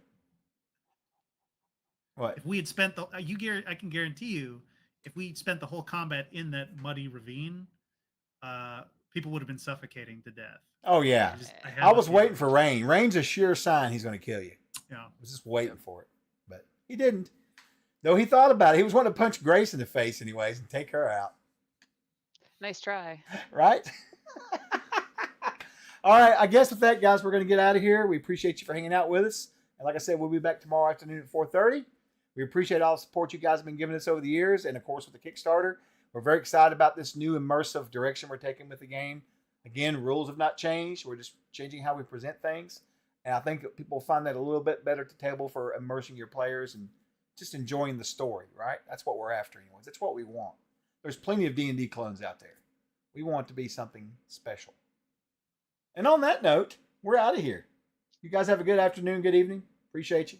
What? if we had spent I can guarantee you, if we spent the whole combat in that muddy ravine, people would have been suffocating to death. Oh yeah. had I the was waiting feeling. for rain. Rain's a sure sign he's going to kill you. Yeah. I was just waiting for it, but he didn't. Though he thought about it. He was wanting to punch Grace in the face anyways and take her out. Nice try. Right? All right. I guess with that, guys, we're going to get out of here. We appreciate you for hanging out with us. And like I said, we'll be back tomorrow afternoon at 4:30. We appreciate all the support you guys have been giving us over the years. And of course, with the Kickstarter, we're very excited about this new immersive direction we're taking with the game. Again, rules have not changed. We're just changing how we present things. And I think that people find that a little bit better to table for immersing your players and just enjoying the story, right? That's what we're after anyways. That's what we want. There's plenty of D&D clones out there. We want it to be something special. And on that note, we're out of here. You guys have a good afternoon, good evening. Appreciate you.